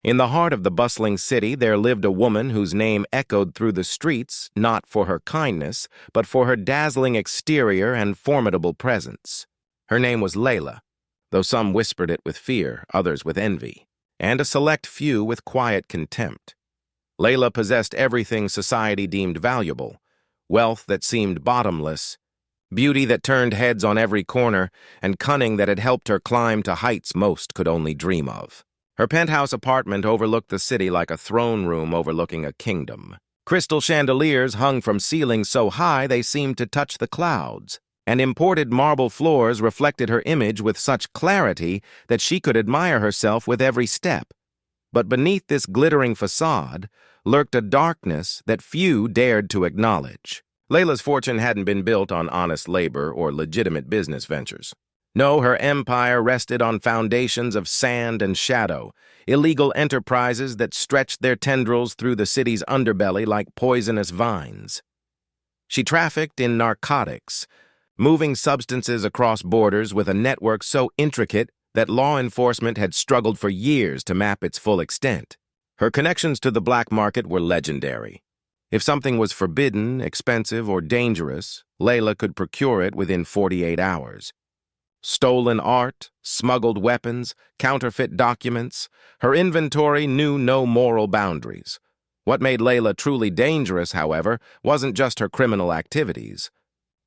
In the heart of the bustling city, there lived a woman whose name echoed through the streets not for her kindness, but for her dazzling exterior and formidable presence. Her name was Layla, though some whispered it with fear, others with envy, and a select few with quiet contempt. Layla possessed everything society deemed valuable: wealth that seemed bottomless, beauty that turned heads on every corner, and cunning that had helped her climb to heights most could only dream of. Her penthouse apartment overlooked the city like a throne room overlooking a kingdom. Crystal chandeliers hung from ceilings so high they seemed to touch the clouds, and imported marble floors reflected her image with such clarity that she could admire herself with every step. But beneath this glittering facade lurked a darkness that few dared to acknowledge. Layla's fortune hadn't been built on honest labor or legitimate business ventures. No, her empire rested on foundations of sand and shadow, illegal enterprises that stretched their tendrils through the city's underbelly like poisonous vines. She trafficked in narcotics, moving substances across borders with a network so intricate that law enforcement had struggled for years to map its full extent. Her connections to the black market were legendary. If something was forbidden, expensive, or dangerous, Layla could procure it within 48 hours. Stolen art, smuggled weapons, counterfeit documents, her inventory knew no moral boundaries. What made Layla truly dangerous, however, wasn't just her criminal activities.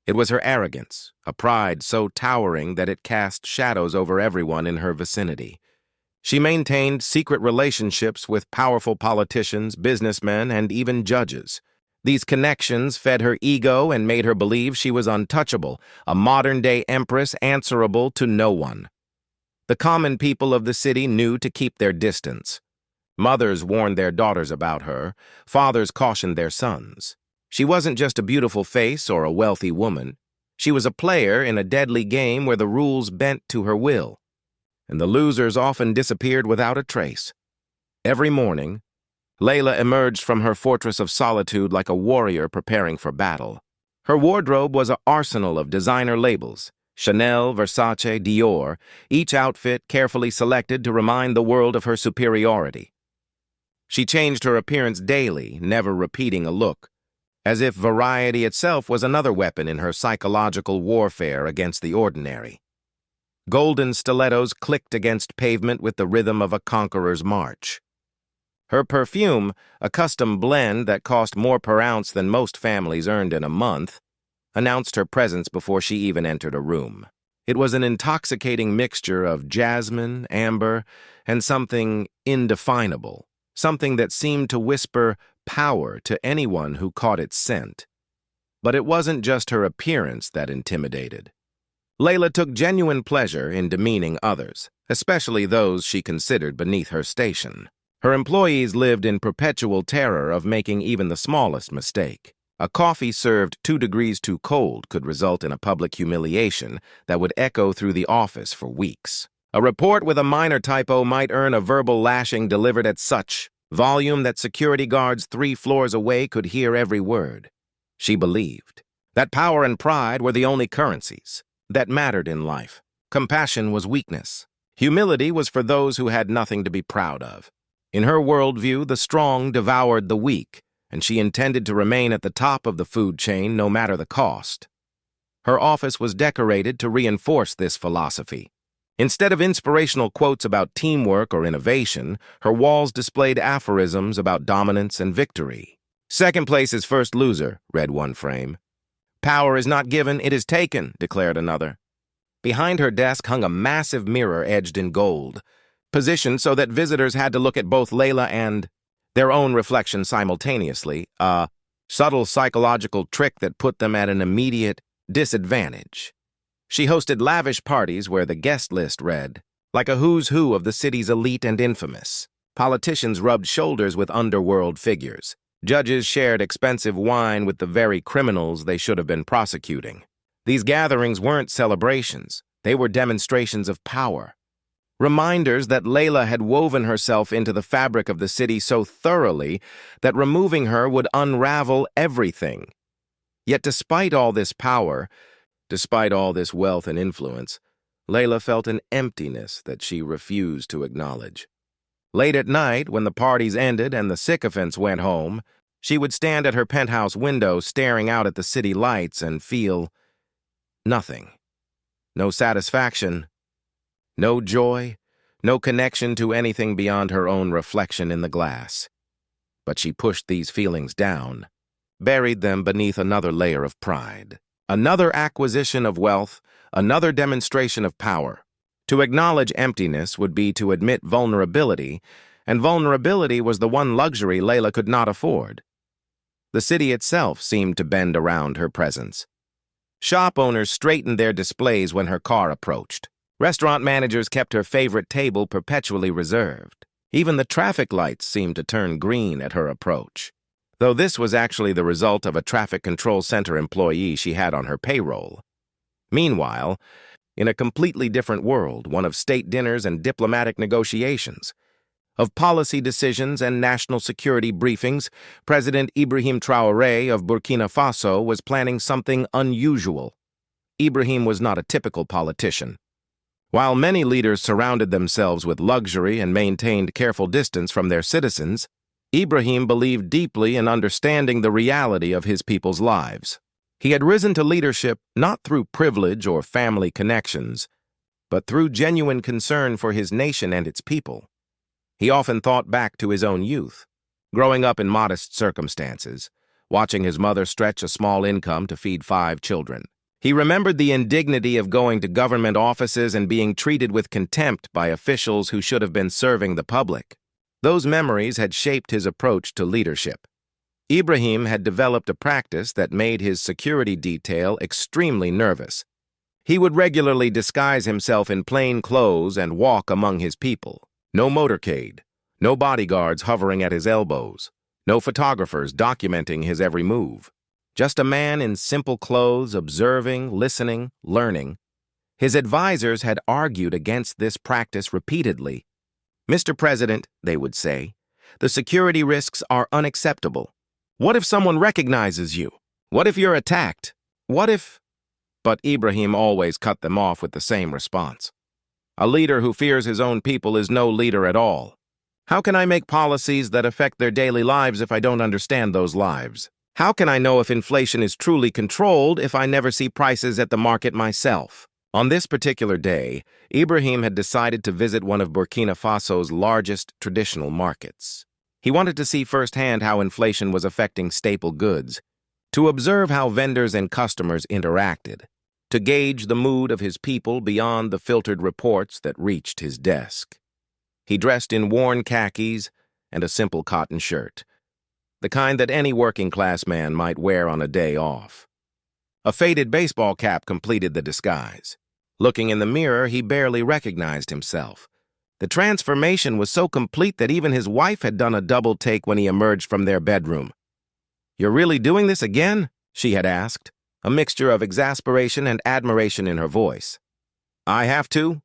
It was her arrogance, a pride so towering that it cast shadows over everyone in her vicinity. She maintained secret relationships with powerful politicians, businessmen, and even judges. These connections fed her ego and made her believe she was untouchable, a modern-day empress answerable to no one. The common people of the city knew to keep their distance. Mothers warned their daughters about her, fathers cautioned their sons. She wasn't just a beautiful face or a wealthy woman. She was a player in a deadly game where the rules bent to her will, and the losers often disappeared without a trace. Every morning, Layla emerged from her fortress of solitude like a warrior preparing for battle. Her wardrobe was an arsenal of designer labels: Chanel, Versace, Dior, each outfit carefully selected to remind the world of her superiority. She changed her appearance daily, never repeating a look, as if variety itself was another weapon in her psychological warfare against the ordinary. Golden stilettos clicked against pavement with the rhythm of a conqueror's march. Her perfume, a custom blend that cost more per ounce than most families earned in a month, announced her presence before she even entered a room. It was an intoxicating mixture of jasmine, amber, and something indefinable, something that seemed to whisper power to anyone who caught its scent. But it wasn't just her appearance that intimidated. Layla took genuine pleasure in demeaning others, especially those she considered beneath her station. Her employees lived in perpetual terror of making even the smallest mistake. A coffee served 2 degrees too cold could result in a public humiliation that would echo through the office for weeks. A report with a minor typo might earn a verbal lashing delivered at such volume that security guards 3 floors away could hear every word. She believed that power and pride were the only currencies that mattered in life. Compassion was weakness. Humility was for those who had nothing to be proud of. In her worldview, the strong devoured the weak, and she intended to remain at the top of the food chain no matter the cost. Her office was decorated to reinforce this philosophy. Instead of inspirational quotes about teamwork or innovation, her walls displayed aphorisms about dominance and victory. "Second place is first loser," read one frame. "Power is not given, it is taken," declared another. Behind her desk hung a massive mirror edged in gold, positioned so that visitors had to look at both Layla and their own reflection simultaneously, a subtle psychological trick that put them at an immediate disadvantage. She hosted lavish parties where the guest list read, like a who's who of the city's elite and infamous. Politicians rubbed shoulders with underworld figures. Judges shared expensive wine with the very criminals they should have been prosecuting. These gatherings weren't celebrations, they were demonstrations of power. Reminders that Layla had woven herself into the fabric of the city so thoroughly that removing her would unravel everything. Yet despite all this power, despite all this wealth and influence, Layla felt an emptiness that she refused to acknowledge. Late at night, when the parties ended and the sycophants went home, she would stand at her penthouse window staring out at the city lights and feel nothing. No satisfaction, no joy, no connection to anything beyond her own reflection in the glass. But she pushed these feelings down, buried them beneath another layer of pride. Another acquisition of wealth, another demonstration of power. To acknowledge emptiness would be to admit vulnerability, and vulnerability was the one luxury Layla could not afford. The city itself seemed to bend around her presence. Shop owners straightened their displays when her car approached. Restaurant managers kept her favorite table perpetually reserved. Even the traffic lights seemed to turn green at her approach, though this was actually the result of a traffic control center employee she had on her payroll. Meanwhile, in a completely different world, one of state dinners and diplomatic negotiations, of policy decisions and national security briefings, President Ibrahim Traoré of Burkina Faso was planning something unusual. Ibrahim was not a typical politician. While many leaders surrounded themselves with luxury and maintained careful distance from their citizens, Ibrahim believed deeply in understanding the reality of his people's lives. He had risen to leadership not through privilege or family connections, but through genuine concern for his nation and its people. He often thought back to his own youth, growing up in modest circumstances, watching his mother stretch a small income to feed 5 children. He remembered the indignity of going to government offices and being treated with contempt by officials who should have been serving the public. Those memories had shaped his approach to leadership. Ibrahim had developed a practice that made his security detail extremely nervous. He would regularly disguise himself in plain clothes and walk among his people. No motorcade, no bodyguards hovering at his elbows, no photographers documenting his every move. Just a man in simple clothes, observing, listening, learning. His advisors had argued against this practice repeatedly. "Mr. President," they would say, "the security risks are unacceptable. What if someone recognizes you? What if you're attacked? What if—" But Ibrahim always cut them off with the same response. "A leader who fears his own people is no leader at all. How can I make policies that affect their daily lives if I don't understand those lives? How can I know if inflation is truly controlled if I never see prices at the market myself?" On this particular day, Ibrahim had decided to visit one of Burkina Faso's largest traditional markets. He wanted to see firsthand how inflation was affecting staple goods, to observe how vendors and customers interacted, to gauge the mood of his people beyond the filtered reports that reached his desk. He dressed in worn khakis and a simple cotton shirt, the kind that any working-class man might wear on a day off. A faded baseball cap completed the disguise. Looking in the mirror, he barely recognized himself. The transformation was so complete that even his wife had done a double take when he emerged from their bedroom. "You're really doing this again?" she had asked, a mixture of exasperation and admiration in her voice. "I have to,"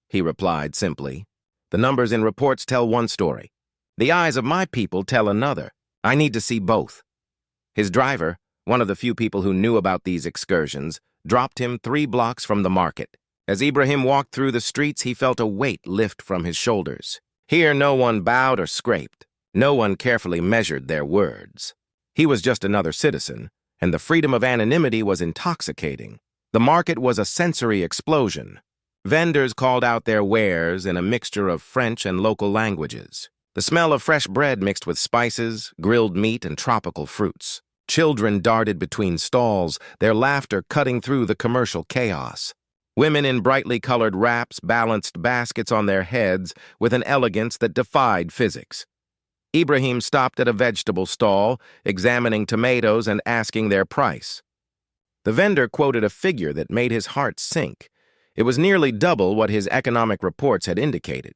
he replied simply. "The numbers in reports tell one story. The eyes of my people tell another. I need to see both." His driver, one of the few people who knew about these excursions, dropped him 3 blocks from the market. As Ibrahim walked through the streets, he felt a weight lift from his shoulders. Here no one bowed or scraped. No one carefully measured their words. He was just another citizen, and the freedom of anonymity was intoxicating. The market was a sensory explosion. Vendors called out their wares in a mixture of French and local languages. The smell of fresh bread mixed with spices, grilled meat, and tropical fruits. Children darted between stalls, their laughter cutting through the commercial chaos. Women in brightly colored wraps balanced baskets on their heads with an elegance that defied physics. Ibrahim stopped at a vegetable stall, examining tomatoes and asking their price. The vendor quoted a figure that made his heart sink. It was nearly double what his economic reports had indicated.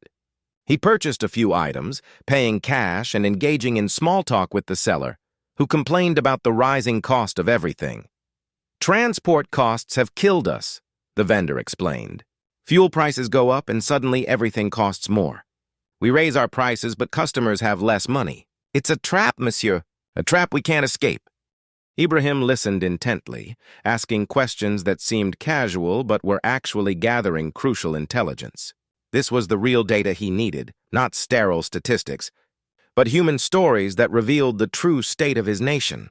He purchased a few items, paying cash and engaging in small talk with the seller, who complained about the rising cost of everything. "Transport costs have killed us," the vendor explained. "Fuel prices go up and suddenly everything costs more. We raise our prices, but customers have less money. It's a trap, monsieur, a trap we can't escape." Ibrahim listened intently, asking questions that seemed casual but were actually gathering crucial intelligence. This was the real data he needed, not sterile statistics, but human stories that revealed the true state of his nation.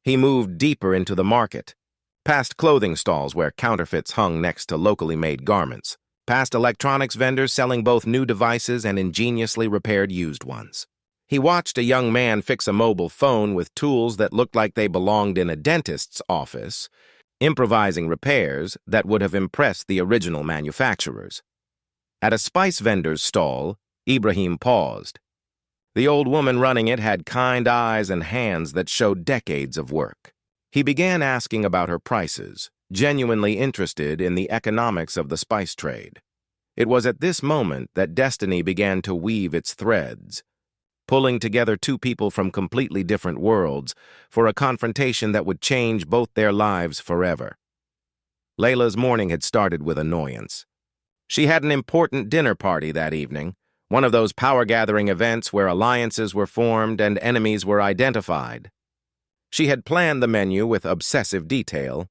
He moved deeper into the market, past clothing stalls where counterfeits hung next to locally made garments, past electronics vendors selling both new devices and ingeniously repaired used ones. He watched a young man fix a mobile phone with tools that looked like they belonged in a dentist's office, improvising repairs that would have impressed the original manufacturers. At a spice vendor's stall, Ibrahim paused. The old woman running it had kind eyes and hands that showed decades of work. He began asking about her prices, genuinely interested in the economics of the spice trade. It was at this moment that destiny began to weave its threads, pulling together two people from completely different worlds for a confrontation that would change both their lives forever. Layla's morning had started with annoyance. She had an important dinner party that evening, one of those power-gathering events where alliances were formed and enemies were identified. She had planned the menu with obsessive detail,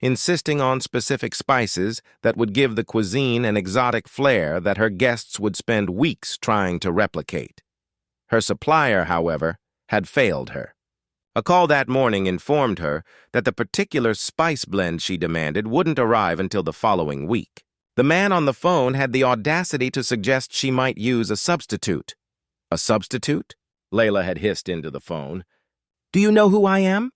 insisting on specific spices that would give the cuisine an exotic flair that her guests would spend weeks trying to replicate. Her supplier, however, had failed her. A call that morning informed her that the particular spice blend she demanded wouldn't arrive until the following week. The man on the phone had the audacity to suggest she might use a substitute. A substitute? Layla had hissed into the phone. Do you know who I am?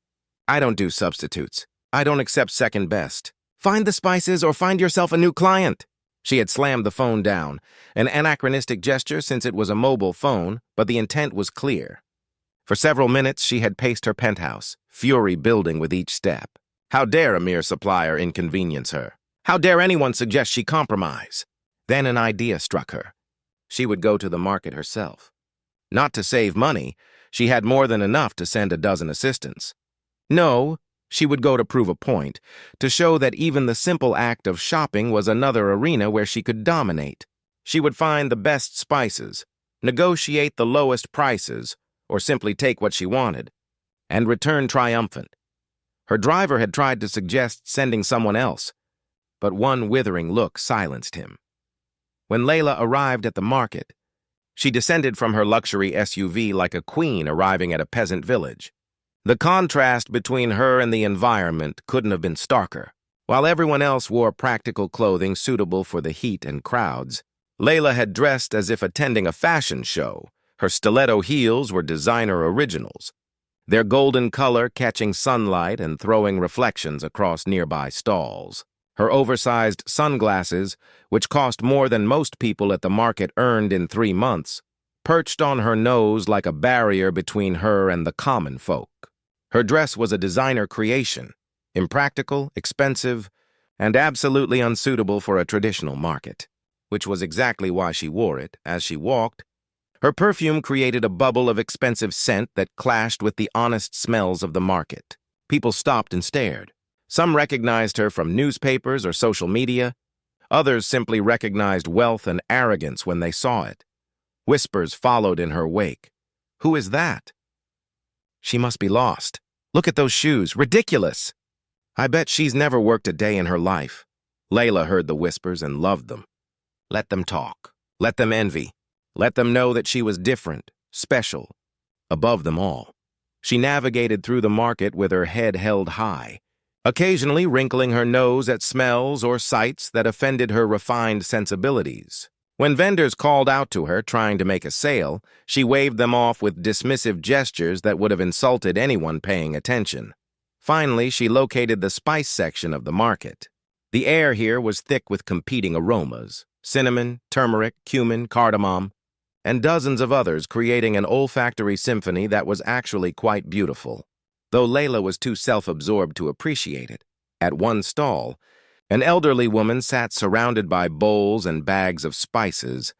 I don't do substitutes. I don't accept second best. Find the spices or find yourself a new client. She had slammed the phone down, an anachronistic gesture since it was a mobile phone, but the intent was clear. For several minutes, she had paced her penthouse, fury building with each step. How dare a mere supplier inconvenience her? How dare anyone suggest she compromise? Then an idea struck her. She would go to the market herself. Not to save money, she had more than enough to send a dozen assistants. No, she would go to prove a point, to show that even the simple act of shopping was another arena where she could dominate. She would find the best spices, negotiate the lowest prices, or simply take what she wanted, and return triumphant. Her driver had tried to suggest sending someone else, but one withering look silenced him. When Layla arrived at the market, she descended from her luxury SUV like a queen arriving at a peasant village. The contrast between her and the environment couldn't have been starker. While everyone else wore practical clothing suitable for the heat and crowds, Layla had dressed as if attending a fashion show. Her stiletto heels were designer originals, their golden color catching sunlight and throwing reflections across nearby stalls. Her oversized sunglasses, which cost more than most people at the market earned in 3 months, perched on her nose like a barrier between her and the common folk. Her dress was a designer creation, impractical, expensive, and absolutely unsuitable for a traditional market, which was exactly why she wore it. As she walked, her perfume created a bubble of expensive scent that clashed with the honest smells of the market. People stopped and stared. Some recognized her from newspapers or social media. Others simply recognized wealth and arrogance when they saw it. Whispers followed in her wake. Who is that? She must be lost. Look at those shoes. Ridiculous. I bet she's never worked a day in her life. Layla heard the whispers and loved them. Let them talk. Let them envy. Let them know that she was different, special, above them all. She navigated through the market with her head held high, occasionally wrinkling her nose at smells or sights that offended her refined sensibilities. When vendors called out to her trying to make a sale, she waved them off with dismissive gestures that would have insulted anyone paying attention. Finally, she located the spice section of the market. The air here was thick with competing aromas: cinnamon, turmeric, cumin, cardamom, and dozens of others, creating an olfactory symphony that was actually quite beautiful, though Layla was too self-absorbed to appreciate it. At one stall, an elderly woman sat surrounded by bowls and bags of spices,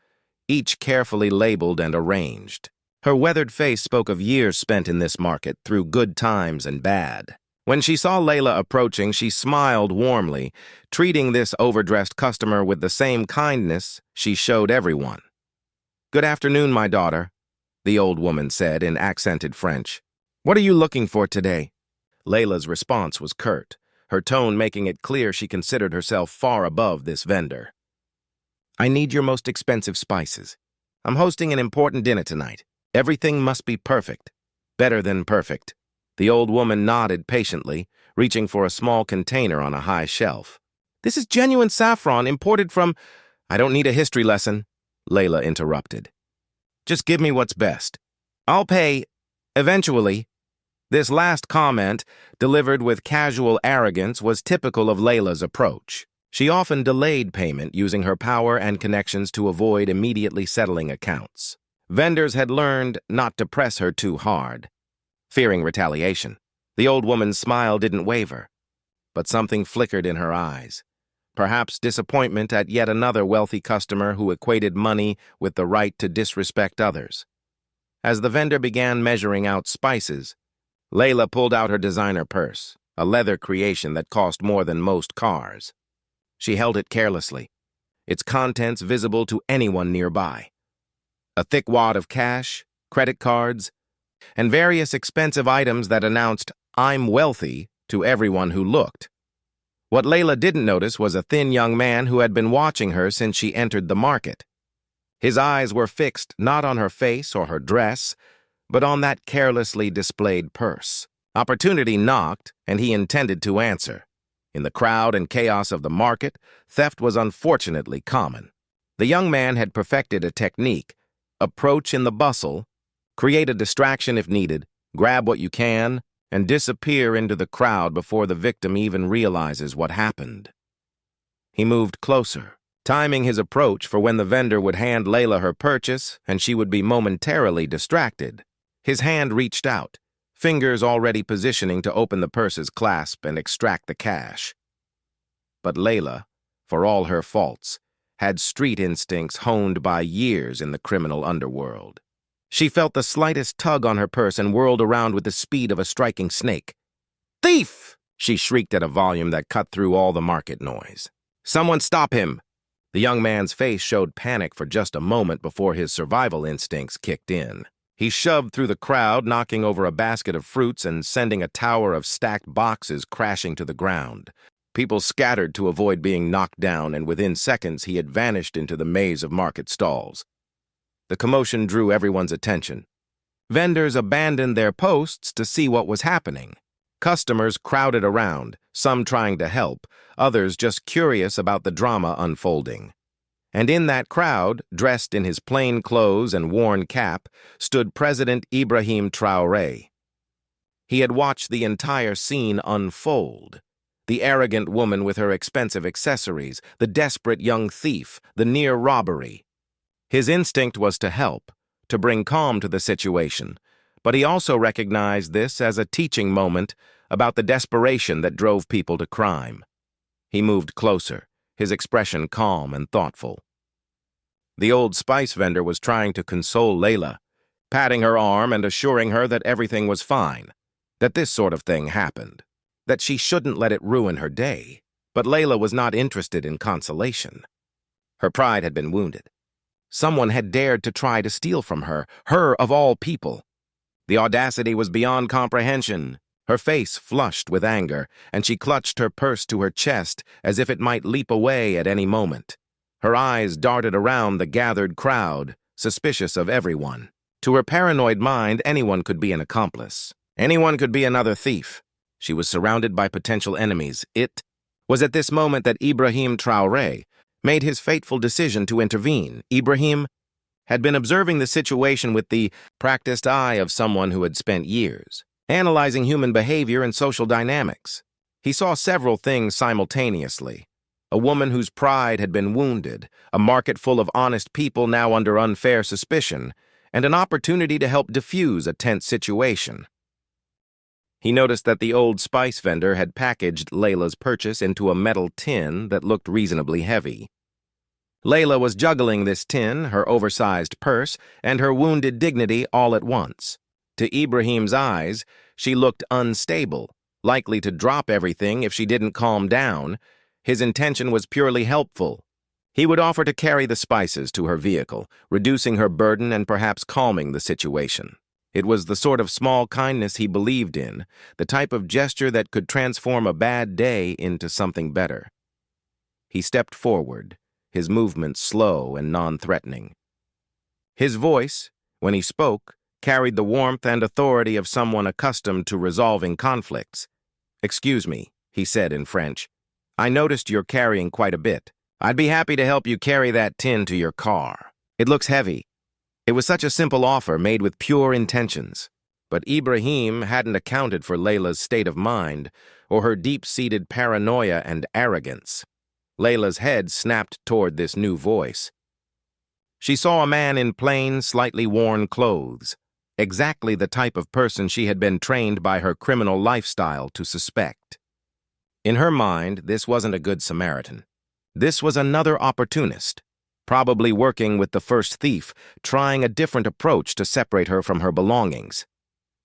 each carefully labeled and arranged. Her weathered face spoke of years spent in this market through good times and bad. When she saw Layla approaching, she smiled warmly, treating this overdressed customer with the same kindness she showed everyone. "Good afternoon, my daughter," the old woman said in accented French. "What are you looking for today?" Layla's response was curt, her tone making it clear she considered herself far above this vendor. I need your most expensive spices. I'm hosting an important dinner tonight. Everything must be perfect. Better than perfect. The old woman nodded patiently, reaching for a small container on a high shelf. This is genuine saffron imported from... I don't need a history lesson, Layla interrupted. Just give me what's best. I'll pay, eventually. This last comment, delivered with casual arrogance, was typical of Layla's approach. She often delayed payment using her power and connections to avoid immediately settling accounts. Vendors had learned not to press her too hard. Fearing retaliation, the old woman's smile didn't waver, but something flickered in her eyes. Perhaps disappointment at yet another wealthy customer who equated money with the right to disrespect others. As the vendor began measuring out spices, Layla pulled out her designer purse, a leather creation that cost more than most cars. She held it carelessly, its contents visible to anyone nearby. A thick wad of cash, credit cards, and various expensive items that announced, "I'm wealthy," to everyone who looked. What Layla didn't notice was a thin young man who had been watching her since she entered the market. His eyes were fixed not on her face or her dress, but on that carelessly displayed purse. Opportunity knocked, and he intended to answer. In the crowd and chaos of the market, theft was unfortunately common. The young man had perfected a technique: approach in the bustle, create a distraction if needed, grab what you can, and disappear into the crowd before the victim even realizes what happened. He moved closer, timing his approach for when the vendor would hand Layla her purchase and she would be momentarily distracted. His hand reached out, fingers already positioning to open the purse's clasp and extract the cash. But Layla, for all her faults, had street instincts honed by years in the criminal underworld. She felt the slightest tug on her purse and whirled around with the speed of a striking snake. "Thief!" she shrieked at a volume that cut through all the market noise. "Someone stop him!" The young man's face showed panic for just a moment before his survival instincts kicked in. He shoved through the crowd, knocking over a basket of fruits and sending a tower of stacked boxes crashing to the ground. People scattered to avoid being knocked down, and within seconds he had vanished into the maze of market stalls. The commotion drew everyone's attention. Vendors abandoned their posts to see what was happening. Customers crowded around, some trying to help, others just curious about the drama unfolding. And in that crowd, dressed in his plain clothes and worn cap, stood President Ibrahim Traoré. He had watched the entire scene unfold. The arrogant woman with her expensive accessories, the desperate young thief, the near robbery. His instinct was to help, to bring calm to the situation, but he also recognized this as a teaching moment about the desperation that drove people to crime. He moved closer, his expression calm and thoughtful. The old spice vendor was trying to console Layla, patting her arm and assuring her that everything was fine, that this sort of thing happened, that she shouldn't let it ruin her day. But Layla was not interested in consolation. Her pride had been wounded. Someone had dared to try to steal from her of all people. The audacity was beyond comprehension. Her face flushed with anger, and she clutched her purse to her chest as if it might leap away at any moment. Her eyes darted around the gathered crowd, suspicious of everyone. To her paranoid mind, anyone could be an accomplice. Anyone could be another thief. She was surrounded by potential enemies. It was at this moment that Ibrahim Traoré made his fateful decision to intervene. Ibrahim had been observing the situation with the practiced eye of someone who had spent years, analyzing human behavior and social dynamics. He saw several things simultaneously. A woman whose pride had been wounded, a market full of honest people now under unfair suspicion, and an opportunity to help diffuse a tense situation. He noticed that the old spice vendor had packaged Layla's purchase into a metal tin that looked reasonably heavy. Layla was juggling this tin, her oversized purse, and her wounded dignity all at once. To Ibrahim's eyes, she looked unstable, likely to drop everything if she didn't calm down. His intention was purely helpful. He would offer to carry the spices to her vehicle, reducing her burden and perhaps calming the situation. It was the sort of small kindness he believed in, the type of gesture that could transform a bad day into something better. He stepped forward, his movements slow and non-threatening. His voice, when he spoke, carried the warmth and authority of someone accustomed to resolving conflicts. "Excuse me," he said in French. "I noticed you're carrying quite a bit. I'd be happy to help you carry that tin to your car. It looks heavy." It was such a simple offer made with pure intentions. But Ibrahim hadn't accounted for Layla's state of mind or her deep-seated paranoia and arrogance. Layla's head snapped toward this new voice. She saw a man in plain, slightly worn clothes, exactly the type of person she had been trained by her criminal lifestyle to suspect. In her mind, this wasn't a good Samaritan. This was another opportunist, probably working with the first thief, trying a different approach to separate her from her belongings.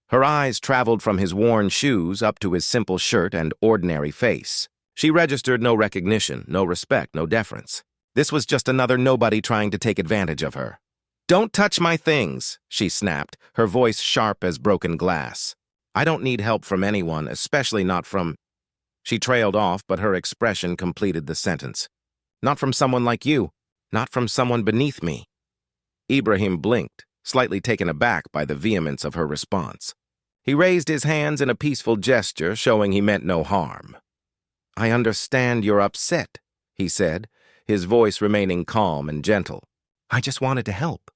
Her eyes traveled from his worn shoes up to his simple shirt and ordinary face. She registered no recognition, no respect, no deference. This was just another nobody trying to take advantage of her. "Don't touch my things," she snapped, her voice sharp as broken glass. "I don't need help from anyone, especially not from—" She trailed off, but her expression completed the sentence. "Not from someone like you. Not from someone beneath me." Ibrahim blinked, slightly taken aback by the vehemence of her response. He raised his hands in a peaceful gesture, showing he meant no harm. "I understand you're upset," he said, his voice remaining calm and gentle. "I just wanted to help.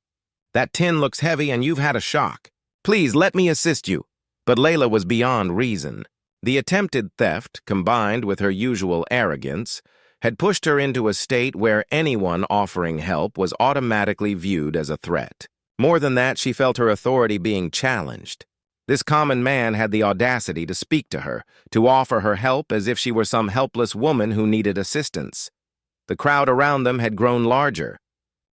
That tin looks heavy and you've had a shock. Please let me assist you." But Layla was beyond reason. The attempted theft, combined with her usual arrogance, had pushed her into a state where anyone offering help was automatically viewed as a threat. More than that, she felt her authority being challenged. This common man had the audacity to speak to her, to offer her help as if she were some helpless woman who needed assistance. The crowd around them had grown larger.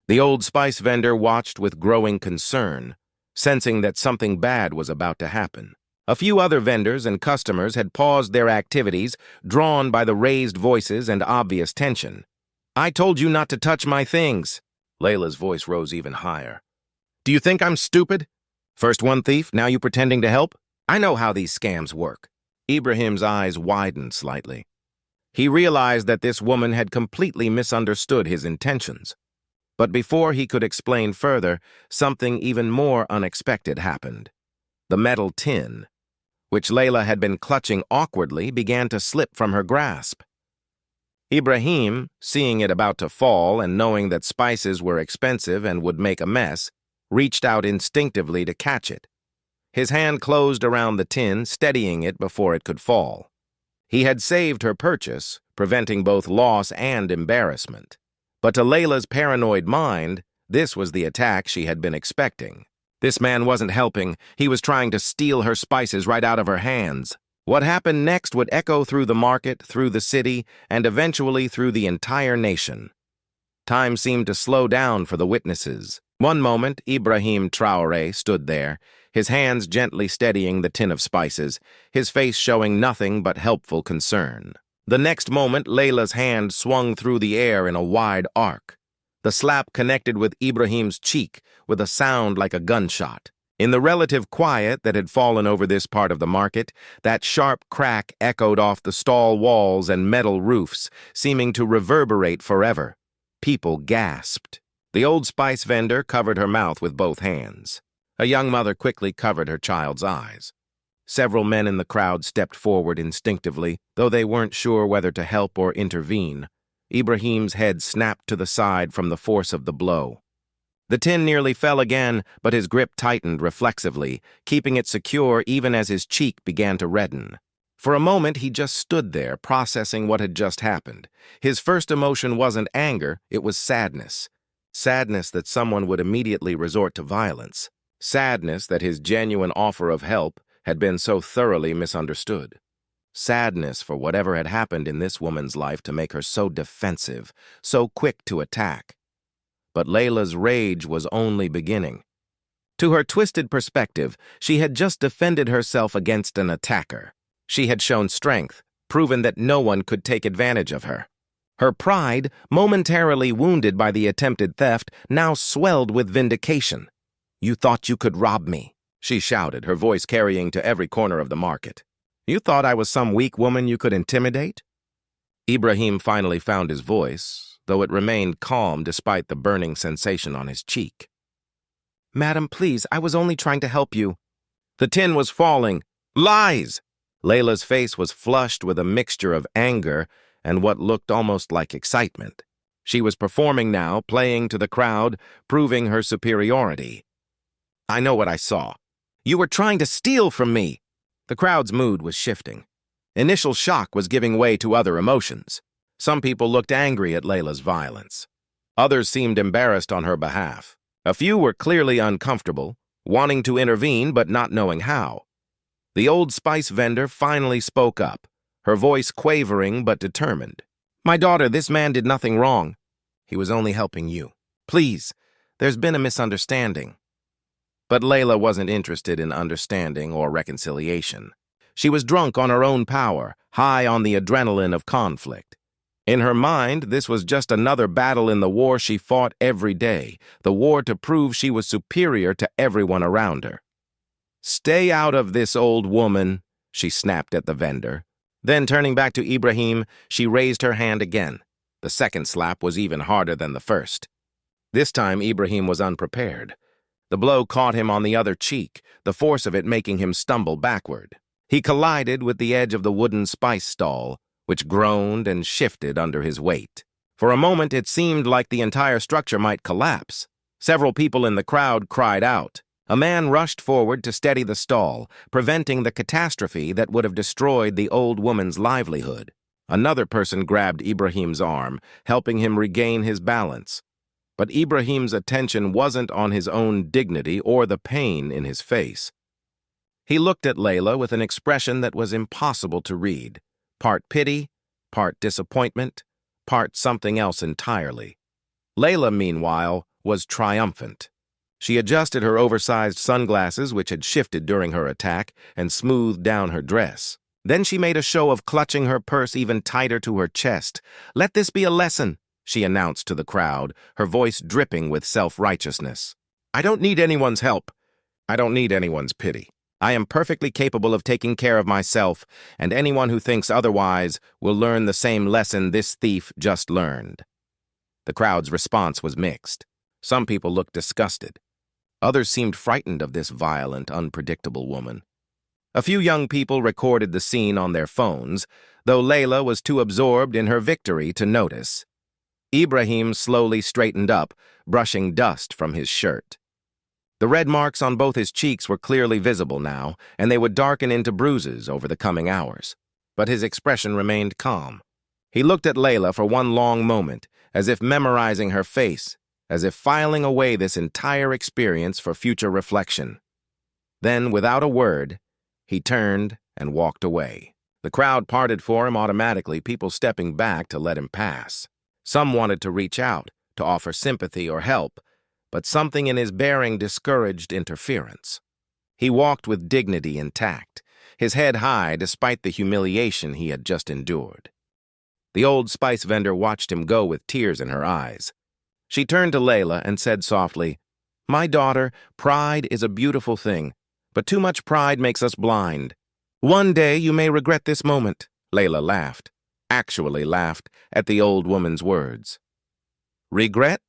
The old spice vendor watched with growing concern, sensing that something bad was about to happen. A few other vendors and customers had paused their activities, drawn by the raised voices and obvious tension. "I told you not to touch my things." Layla's voice rose even higher. "Do you think I'm stupid? First one thief, now you pretending to help? I know how these scams work." Ibrahim's eyes widened slightly. He realized that this woman had completely misunderstood his intentions. But before he could explain further, something even more unexpected happened. The metal tin, which Layla had been clutching awkwardly, began to slip from her grasp. Ibrahim, seeing it about to fall and knowing that spices were expensive and would make a mess, reached out instinctively to catch it. His hand closed around the tin, steadying it before it could fall. He had saved her purchase, preventing both loss and embarrassment. But to Layla's paranoid mind, this was the attack she had been expecting. This man wasn't helping. He was trying to steal her spices right out of her hands. What happened next would echo through the market, through the city, and eventually through the entire nation. Time seemed to slow down for the witnesses. One moment, Ibrahim Traoré stood there, his hands gently steadying the tin of spices, his face showing nothing but helpful concern. The next moment, Layla's hand swung through the air in a wide arc. The slap connected with Ibrahim's cheek with a sound like a gunshot. In the relative quiet that had fallen over this part of the market, that sharp crack echoed off the stall walls and metal roofs, seeming to reverberate forever. People gasped. The old spice vendor covered her mouth with both hands. A young mother quickly covered her child's eyes. Several men in the crowd stepped forward instinctively, though they weren't sure whether to help or intervene. Ibrahim's head snapped to the side from the force of the blow. The tin nearly fell again, but his grip tightened reflexively, keeping it secure even as his cheek began to redden. For a moment, he just stood there, processing what had just happened. His first emotion wasn't anger, it was sadness. Sadness that someone would immediately resort to violence. Sadness that his genuine offer of help had been so thoroughly misunderstood. Sadness for whatever had happened in this woman's life to make her so defensive, so quick to attack. But Layla's rage was only beginning. To her twisted perspective, she had just defended herself against an attacker. She had shown strength, proven that no one could take advantage of her. Her pride, momentarily wounded by the attempted theft, now swelled with vindication. "You thought you could rob me," she shouted, her voice carrying to every corner of the market. "You thought I was some weak woman you could intimidate?" Ibrahim finally found his voice, though it remained calm despite the burning sensation on his cheek. "Madam, please, I was only trying to help you." The tin was falling. Lies! Layla's face was flushed with a mixture of anger and what looked almost like excitement. She was performing now, playing to the crowd, proving her superiority. "I know what I saw. You were trying to steal from me." The crowd's mood was shifting. Initial shock was giving way to other emotions. Some people looked angry at Layla's violence. Others seemed embarrassed on her behalf. A few were clearly uncomfortable, wanting to intervene but not knowing how. The old spice vendor finally spoke up, her voice quavering but determined. "My daughter, this man did nothing wrong. He was only helping you. Please, there's been a misunderstanding." But Layla wasn't interested in understanding or reconciliation. She was drunk on her own power, high on the adrenaline of conflict. In her mind, this was just another battle in the war she fought every day, the war to prove she was superior to everyone around her. "Stay out of this, old woman," she snapped at the vendor. Then, turning back to Ibrahim, she raised her hand again. The second slap was even harder than the first. This time, Ibrahim was unprepared. The blow caught him on the other cheek, the force of it making him stumble backward. He collided with the edge of the wooden spice stall, which groaned and shifted under his weight. For a moment, it seemed like the entire structure might collapse. Several people in the crowd cried out. A man rushed forward to steady the stall, preventing the catastrophe that would have destroyed the old woman's livelihood. Another person grabbed Ibrahim's arm, helping him regain his balance. But Ibrahim's attention wasn't on his own dignity or the pain in his face. He looked at Layla with an expression that was impossible to read, part pity, part disappointment, part something else entirely. Layla, meanwhile, was triumphant. She adjusted her oversized sunglasses, which had shifted during her attack, and smoothed down her dress. Then she made a show of clutching her purse even tighter to her chest. "Let this be a lesson," she announced to the crowd, her voice dripping with self-righteousness. "I don't need anyone's help. I don't need anyone's pity. I am perfectly capable of taking care of myself, and anyone who thinks otherwise will learn the same lesson this thief just learned." The crowd's response was mixed. Some people looked disgusted. Others seemed frightened of this violent, unpredictable woman. A few young people recorded the scene on their phones, though Layla was too absorbed in her victory to notice. Ibrahim slowly straightened up, brushing dust from his shirt. The red marks on both his cheeks were clearly visible now, and they would darken into bruises over the coming hours. But his expression remained calm. He looked at Layla for one long moment, as if memorizing her face, as if filing away this entire experience for future reflection. Then, without a word, he turned and walked away. The crowd parted for him automatically, people stepping back to let him pass. Some wanted to reach out, to offer sympathy or help, but something in his bearing discouraged interference. He walked with dignity and tact, his head high despite the humiliation he had just endured. The old spice vendor watched him go with tears in her eyes. She turned to Layla and said softly, "My daughter, pride is a beautiful thing, but too much pride makes us blind. One day you may regret this moment." Layla laughed, actually laughed, at the old woman's words. "Regret?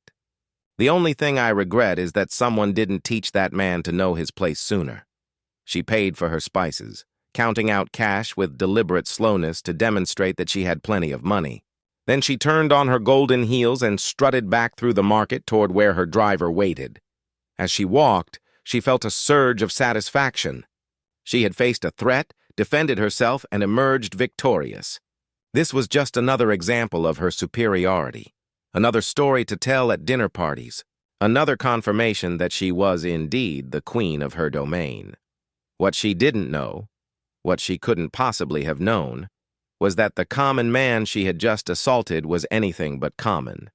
The only thing I regret is that someone didn't teach that man to know his place sooner." She paid for her spices, counting out cash with deliberate slowness to demonstrate that she had plenty of money. Then she turned on her golden heels and strutted back through the market toward where her driver waited. As she walked, she felt a surge of satisfaction. She had faced a threat, defended herself, and emerged victorious. This was just another example of her superiority, another story to tell at dinner parties, another confirmation that she was indeed the queen of her domain. What she didn't know, what she couldn't possibly have known, was that the common man she had just assaulted was anything but common.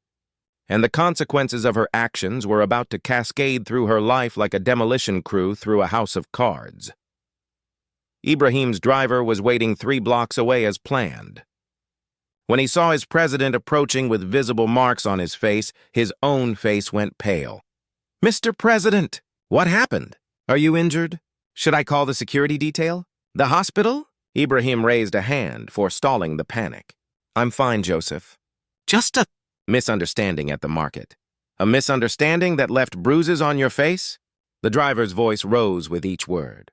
And the consequences of her actions were about to cascade through her life like a demolition crew through a house of cards. Ibrahim's driver was waiting 3 blocks away as planned. When he saw his president approaching with visible marks on his face, his own face went pale. "Mr. President, what happened? Are you injured? Should I call the security detail? The hospital?" Ibrahim raised a hand, forestalling the panic. "I'm fine, Joseph." "Just a Misunderstanding at the market. A misunderstanding that left bruises on your face? The driver's voice rose with each word.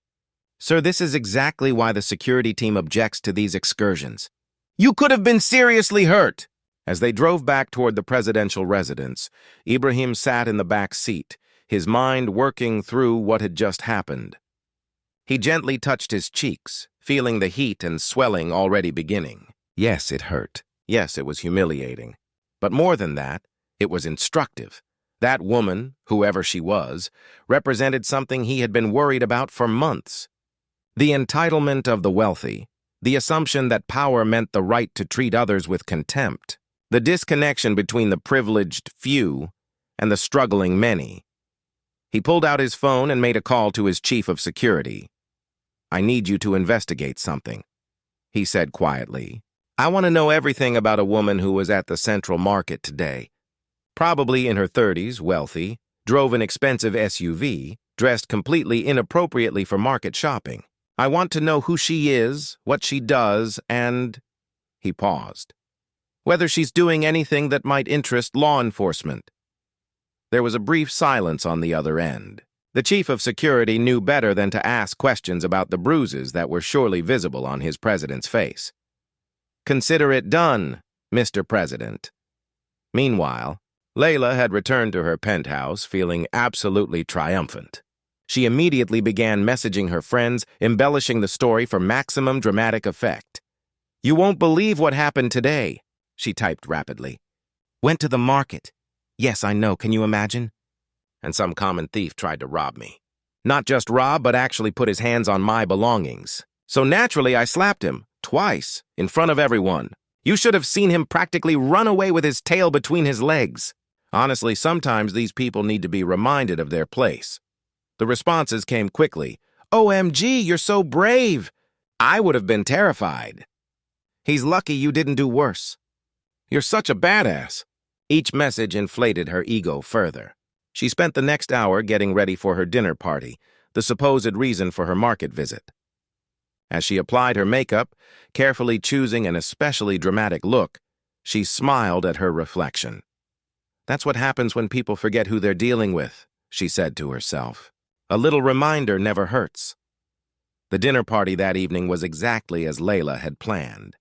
Sir, this is exactly why the security team objects to these excursions. You could have been seriously hurt. As they drove back toward the presidential residence, Ibrahim sat in the back seat, his mind working through what had just happened. He gently touched his cheeks, feeling the heat and swelling already beginning. Yes, it hurt. Yes, it was humiliating. But more than that, it was instructive. That woman, whoever she was, represented something he had been worried about for months. The entitlement of the wealthy, the assumption that power meant the right to treat others with contempt, the disconnection between the privileged few and the struggling many. He pulled out his phone and made a call to his chief of security. I need you to investigate something, he said quietly. I want to know everything about a woman who was at the Central Market today. Probably in her 30s, wealthy, drove an expensive SUV, dressed completely inappropriately for market shopping. I want to know who she is, what she does, and... He paused. Whether she's doing anything that might interest law enforcement. There was a brief silence on the other end. The chief of security knew better than to ask questions about the bruises that were surely visible on his president's face. Consider it done, Mr. President. Meanwhile, Layla had returned to her penthouse feeling absolutely triumphant. She immediately began messaging her friends, embellishing the story for maximum dramatic effect. You won't believe what happened today, she typed rapidly. Went to the market. Yes, I know, can you imagine? And some common thief tried to rob me. Not just rob, but actually put his hands on my belongings. So naturally, I slapped him, twice, in front of everyone. You should have seen him practically run away with his tail between his legs. Honestly, sometimes these people need to be reminded of their place. The responses came quickly. OMG, you're so brave. I would have been terrified. He's lucky you didn't do worse. You're such a badass. Each message inflated her ego further. She spent the next hour getting ready for her dinner party, the supposed reason for her market visit. As she applied her makeup, carefully choosing an especially dramatic look, she smiled at her reflection. That's what happens when people forget who they're dealing with, she said to herself. A little reminder never hurts. The dinner party that evening was exactly as Layla had planned.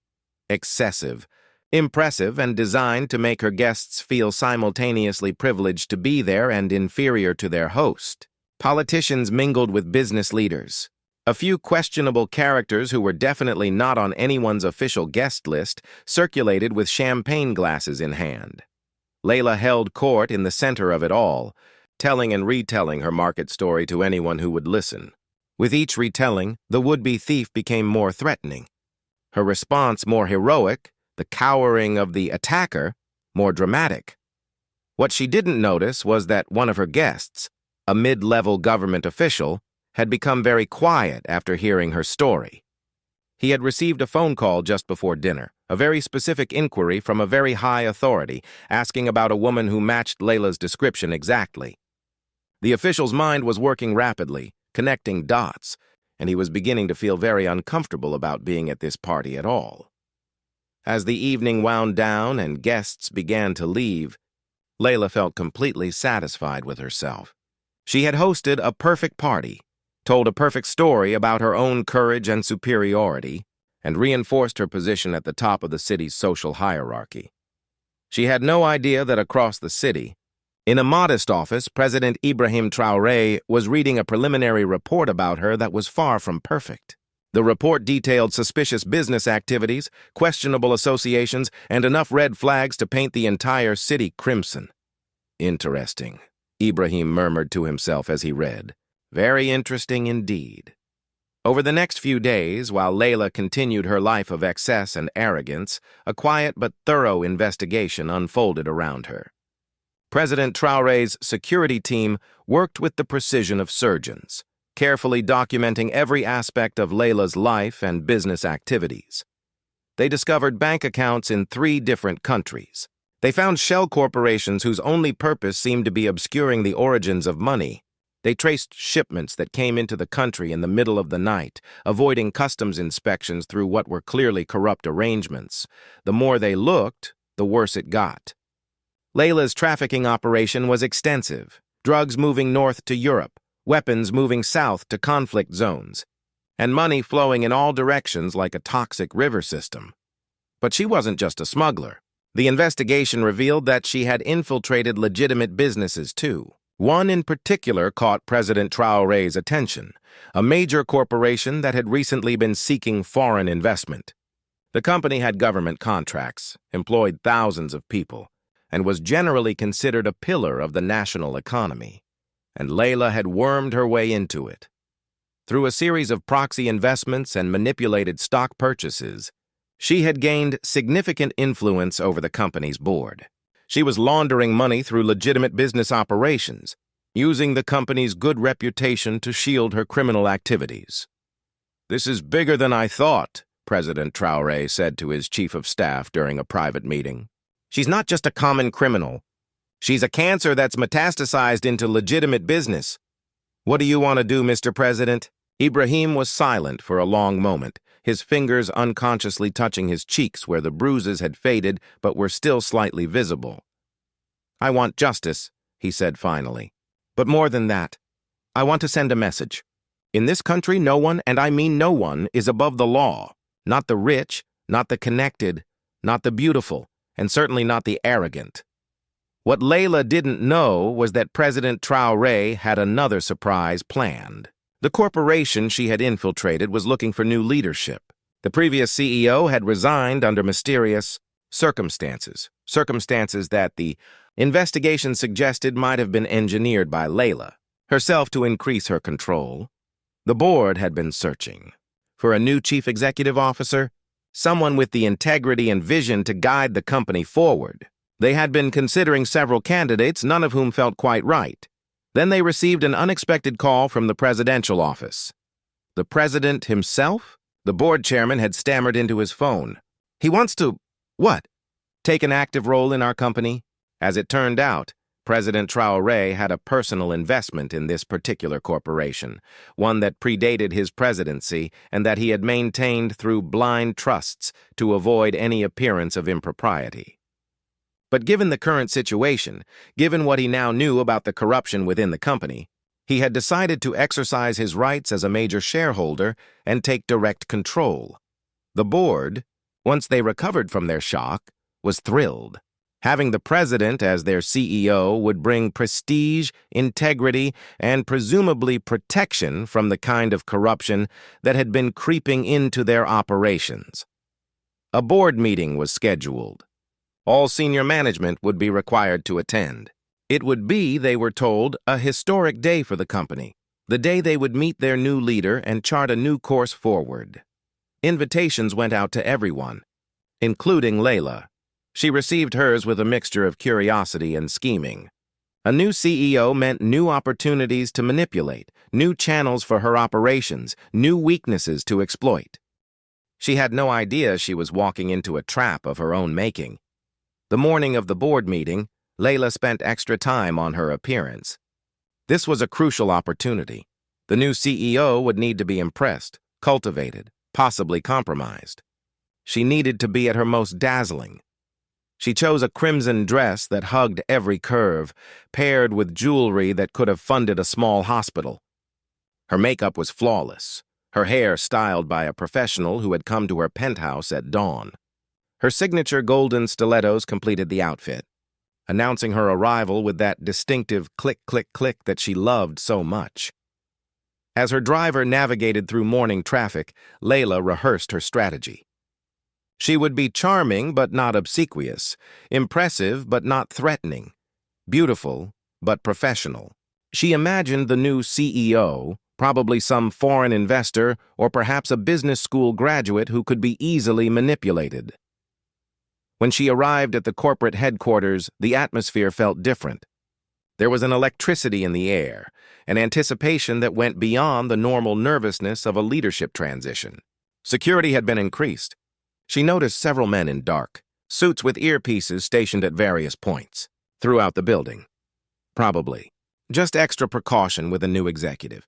Excessive, impressive, and designed to make her guests feel simultaneously privileged to be there and inferior to their host. Politicians mingled with business leaders. A few questionable characters who were definitely not on anyone's official guest list circulated with champagne glasses in hand. Layla held court in the center of it all, telling and retelling her market story to anyone who would listen. With each retelling, the would-be thief became more threatening. Her response more heroic, the cowering of the attacker more dramatic. What she didn't notice was that one of her guests, a mid-level government official, had become very quiet after hearing her story. He had received a phone call just before dinner, a very specific inquiry from a very high authority, asking about a woman who matched Layla's description exactly. The official's mind was working rapidly, connecting dots, and he was beginning to feel very uncomfortable about being at this party at all. As the evening wound down and guests began to leave, Layla felt completely satisfied with herself. She had hosted a perfect party, told a perfect story about her own courage and superiority, and reinforced her position at the top of the city's social hierarchy. She had no idea that across the city, in a modest office, President Ibrahim Traoré was reading a preliminary report about her that was far from perfect. The report detailed suspicious business activities, questionable associations, and enough red flags to paint the entire city crimson. Interesting, Ibrahim murmured to himself as he read. Very interesting indeed. Over the next few days, while Layla continued her life of excess and arrogance, a quiet but thorough investigation unfolded around her. President Traoré's security team worked with the precision of surgeons, carefully documenting every aspect of Layla's life and business activities. They discovered bank accounts in 3 different countries. They found shell corporations whose only purpose seemed to be obscuring the origins of money. They traced shipments that came into the country in the middle of the night, avoiding customs inspections through what were clearly corrupt arrangements. The more they looked, the worse it got. Layla's trafficking operation was extensive, drugs moving north to Europe, weapons moving south to conflict zones, and money flowing in all directions like a toxic river system. But she wasn't just a smuggler. The investigation revealed that she had infiltrated legitimate businesses too. One in particular caught President Traoré's attention, a major corporation that had recently been seeking foreign investment. The company had government contracts, employed thousands of people, and was generally considered a pillar of the national economy. And Layla had wormed her way into it. Through a series of proxy investments and manipulated stock purchases, she had gained significant influence over the company's board. She was laundering money through legitimate business operations, using the company's good reputation to shield her criminal activities. "This is bigger than I thought," President Traoré said to his chief of staff during a private meeting. "She's not just a common criminal. She's a cancer that's metastasized into legitimate business. What do you want to do, Mr. President?" Ibrahim was silent for a long moment, his fingers unconsciously touching his cheeks where the bruises had faded but were still slightly visible. "I want justice," he said finally. "But more than that, I want to send a message. In this country, no one, and I mean no one, is above the law. Not the rich, not the connected, not the beautiful, and certainly not the arrogant." What Layla didn't know was that President Traoré had another surprise planned. The corporation she had infiltrated was looking for new leadership. The previous CEO had resigned under mysterious circumstances that the investigation suggested might have been engineered by Layla herself to increase her control. The board had been searching for a new chief executive officer, someone with the integrity and vision to guide the company forward. They had been considering several candidates, none of whom felt quite right. Then they received an unexpected call from the presidential office. The president himself? The board chairman had stammered into his phone. "He wants to, what? Take an active role in our company?" As it turned out, President Traoré had a personal investment in this particular corporation, one that predated his presidency and that he had maintained through blind trusts to avoid any appearance of impropriety. But given the current situation, given what he now knew about the corruption within the company, he had decided to exercise his rights as a major shareholder and take direct control. The board, once they recovered from their shock, was thrilled. Having the president as their CEO would bring prestige, integrity, and presumably protection from the kind of corruption that had been creeping into their operations. A board meeting was scheduled. All senior management would be required to attend. It would be, they were told, a historic day for the company, the day they would meet their new leader and chart a new course forward. Invitations went out to everyone, including Layla. She received hers with a mixture of curiosity and scheming. A new CEO meant new opportunities to manipulate, new channels for her operations, new weaknesses to exploit. She had no idea she was walking into a trap of her own making. The morning of the board meeting, Layla spent extra time on her appearance. This was a crucial opportunity. The new CEO would need to be impressed, cultivated, possibly compromised. She needed to be at her most dazzling. She chose a crimson dress that hugged every curve, paired with jewelry that could have funded a small hospital. Her makeup was flawless, her hair styled by a professional who had come to her penthouse at dawn. Her signature golden stilettos completed the outfit, announcing her arrival with that distinctive click-click-click that she loved so much. As her driver navigated through morning traffic, Layla rehearsed her strategy. She would be charming but not obsequious, impressive but not threatening, beautiful but professional. She imagined the new CEO, probably some foreign investor or perhaps a business school graduate who could be easily manipulated. When she arrived at the corporate headquarters, the atmosphere felt different. There was an electricity in the air, an anticipation that went beyond the normal nervousness of a leadership transition. Security had been increased. She noticed several men in dark, suits with earpieces stationed at various points throughout the building. Probably just extra precaution with a new executive.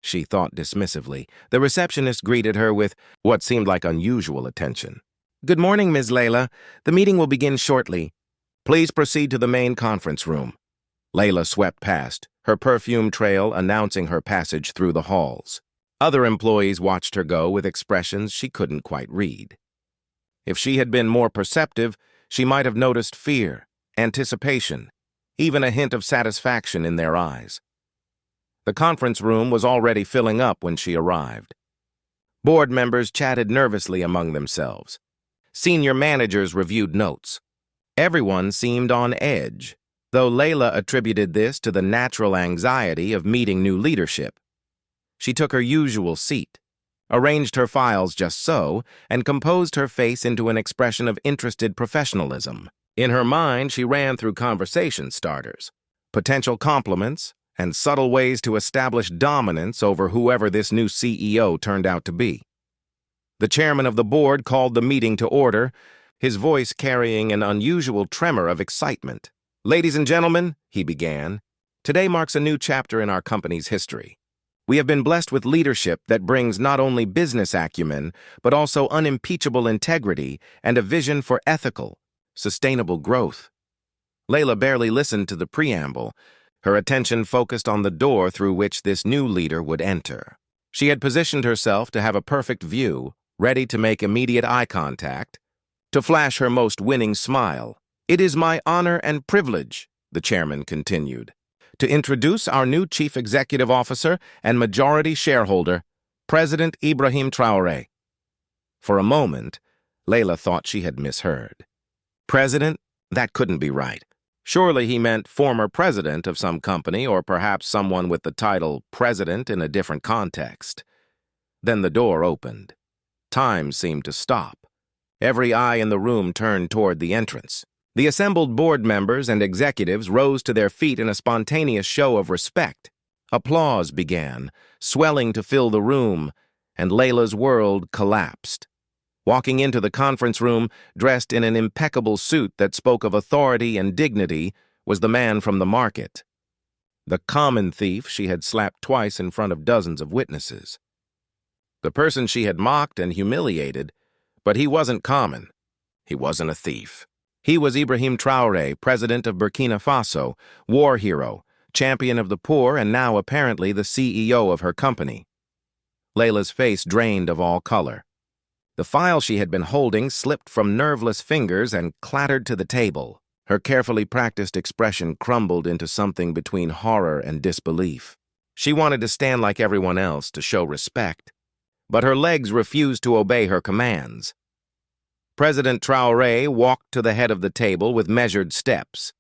She thought dismissively. The receptionist greeted her with what seemed like unusual attention. "Good morning, Ms. Layla. The meeting will begin shortly." Please proceed to the main conference room. Layla swept past, her perfume trail announcing her passage through the halls. Other employees watched her go with expressions she couldn't quite read. If she had been more perceptive, she might have noticed fear, anticipation, even a hint of satisfaction in their eyes. The conference room was already filling up when she arrived. Board members chatted nervously among themselves. Senior managers reviewed notes. Everyone seemed on edge, though Layla attributed this to the natural anxiety of meeting new leadership. She took her usual seat, arranged her files just so, and composed her face into an expression of interested professionalism. In her mind, she ran through conversation starters, potential compliments, and subtle ways to establish dominance over whoever this new CEO turned out to be. The chairman of the board called the meeting to order, his voice carrying an unusual tremor of excitement. "Ladies and gentlemen," he began, "today marks a new chapter in our company's history. We have been blessed with leadership that brings not only business acumen, but also unimpeachable integrity and a vision for ethical, sustainable growth." Layla barely listened to the preamble, her attention focused on the door through which this new leader would enter. She had positioned herself to have a perfect view, ready to make immediate eye contact, to flash her most winning smile. "It is my honor and privilege," the chairman continued, "to introduce our new chief executive officer and majority shareholder, President Ibrahim Traoré." For a moment, Layla thought she had misheard. President? That couldn't be right. Surely he meant former president of some company, or perhaps someone with the title president in a different context. Then the door opened. Time seemed to stop. Every eye in the room turned toward the entrance. The assembled board members and executives rose to their feet in a spontaneous show of respect. Applause began, swelling to fill the room, and Layla's world collapsed. Walking into the conference room, dressed in an impeccable suit that spoke of authority and dignity, was the man from the market. The common thief she had slapped twice in front of dozens of witnesses. The person she had mocked and humiliated, but he wasn't common. He wasn't a thief. He was Ibrahim Traoré, president of Burkina Faso, war hero, champion of the poor, and now apparently the CEO of her company. Layla's face drained of all color. The file she had been holding slipped from nerveless fingers and clattered to the table. Her carefully practiced expression crumbled into something between horror and disbelief. She wanted to stand like everyone else to show respect, but her legs refused to obey her commands. President Traoré walked to the head of the table with measured steps,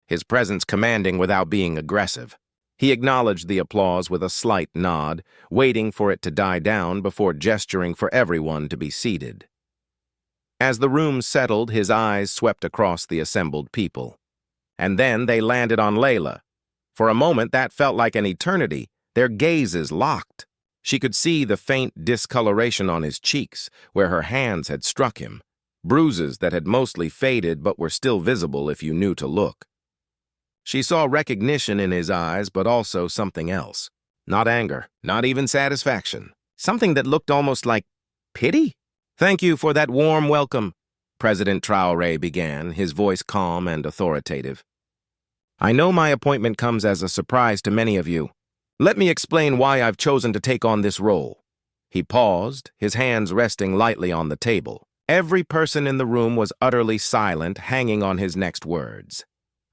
his presence commanding without being aggressive. He acknowledged the applause with a slight nod, waiting for it to die down before gesturing for everyone to be seated. As the room settled, his eyes swept across the assembled people. And then they landed on Layla. For a moment, that felt like an eternity. Their gazes locked. She could see the faint discoloration on his cheeks, where her hands had struck him, bruises that had mostly faded but were still visible if you knew to look. She saw recognition in his eyes, but also something else. Not anger, not even satisfaction. Something that looked almost like pity? "Thank you for that warm welcome," President Traoré began, his voice calm and authoritative. "I know my appointment comes as a surprise to many of you. Let me explain why I've chosen to take on this role." He paused, his hands resting lightly on the table. Every person in the room was utterly silent, hanging on his next words.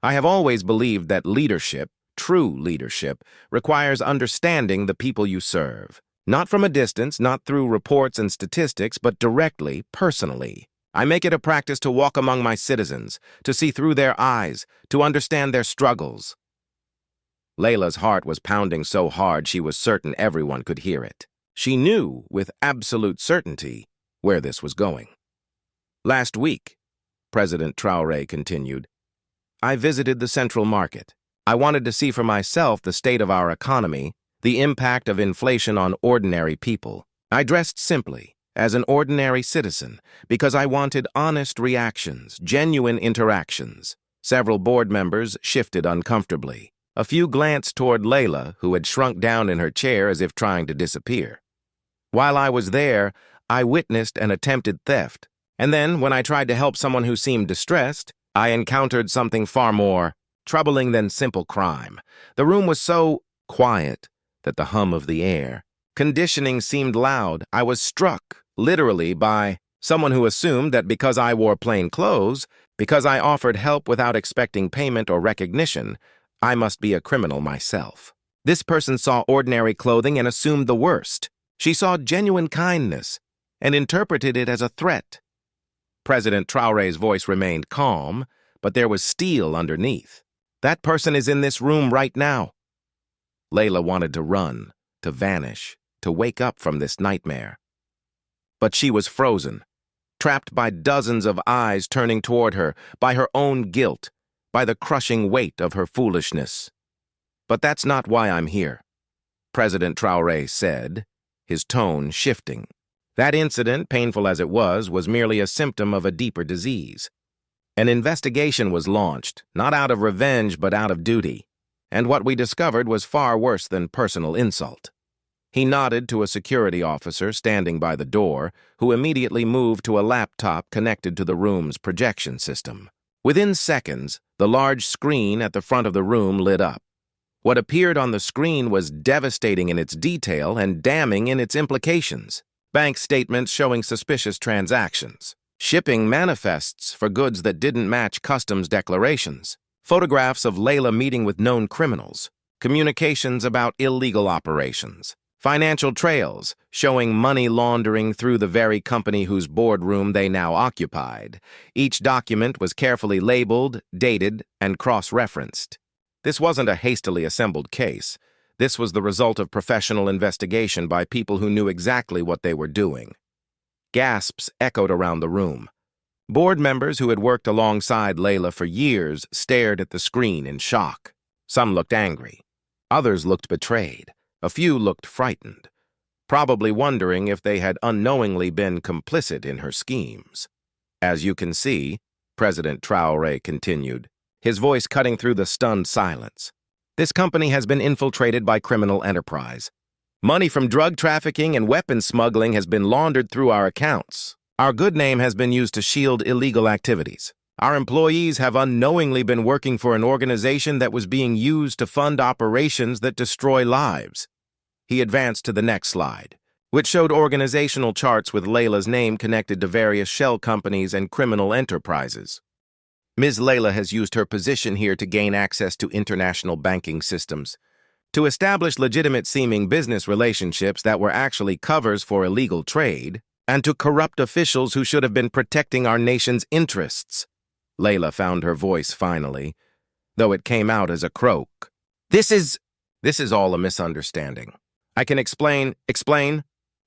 "I have always believed that leadership, true leadership, requires understanding the people you serve. Not from a distance, not through reports and statistics, but directly, personally. I make it a practice to walk among my citizens, to see through their eyes, to understand their struggles." Layla's heart was pounding so hard she was certain everyone could hear it. She knew, with absolute certainty, where this was going. "Last week," President Traoré continued, "I visited the central market. I wanted to see for myself the state of our economy, the impact of inflation on ordinary people. I dressed simply, as an ordinary citizen, because I wanted honest reactions, genuine interactions." Several board members shifted uncomfortably. A few glanced toward Layla, who had shrunk down in her chair as if trying to disappear. "While I was there, I witnessed an attempted theft. And then, when I tried to help someone who seemed distressed, I encountered something far more troubling than simple crime. The room was so quiet that the hum of the air conditioning seemed loud. I was struck, literally, by someone who assumed that because I wore plain clothes, because I offered help without expecting payment or recognition, I must be a criminal myself. This person saw ordinary clothing and assumed the worst. She saw genuine kindness and interpreted it as a threat. President Traoré's voice remained calm, but there was steel underneath. That person is in this room right now. Layla wanted to run, to vanish, to wake up from this nightmare. But she was frozen, trapped by dozens of eyes turning toward her, by her own guilt, by the crushing weight of her foolishness. But that's not why I'm here, President Traoré said, his tone shifting. That incident, painful as it was merely a symptom of a deeper disease. An investigation was launched, not out of revenge but out of duty, and what we discovered was far worse than personal insult. He nodded to a security officer standing by the door, who immediately moved to a laptop connected to the room's projection system. Within seconds, the large screen at the front of the room lit up. What appeared on the screen was devastating in its detail and damning in its implications. Bank statements showing suspicious transactions, shipping manifests for goods that didn't match customs declarations, photographs of Layla meeting with known criminals, communications about illegal operations, financial trails showing money laundering through the very company whose boardroom they now occupied. Each document was carefully labeled, dated, and cross-referenced. This wasn't a hastily assembled case. This was the result of professional investigation by people who knew exactly what they were doing. Gasps echoed around the room. Board members who had worked alongside Layla for years stared at the screen in shock. Some looked angry. Others looked betrayed. A few looked frightened, probably wondering if they had unknowingly been complicit in her schemes. As you can see, President Traoré continued, his voice cutting through the stunned silence, this company has been infiltrated by criminal enterprise. Money from drug trafficking and weapons smuggling has been laundered through our accounts. Our good name has been used to shield illegal activities. Our employees have unknowingly been working for an organization that was being used to fund operations that destroy lives. He advanced to the next slide, which showed organizational charts with Layla's name connected to various shell companies and criminal enterprises. Ms. Layla has used her position here to gain access to international banking systems, to establish legitimate-seeming business relationships that were actually covers for illegal trade, and to corrupt officials who should have been protecting our nation's interests. Layla found her voice finally, though it came out as a croak. This is all a misunderstanding. I can explain.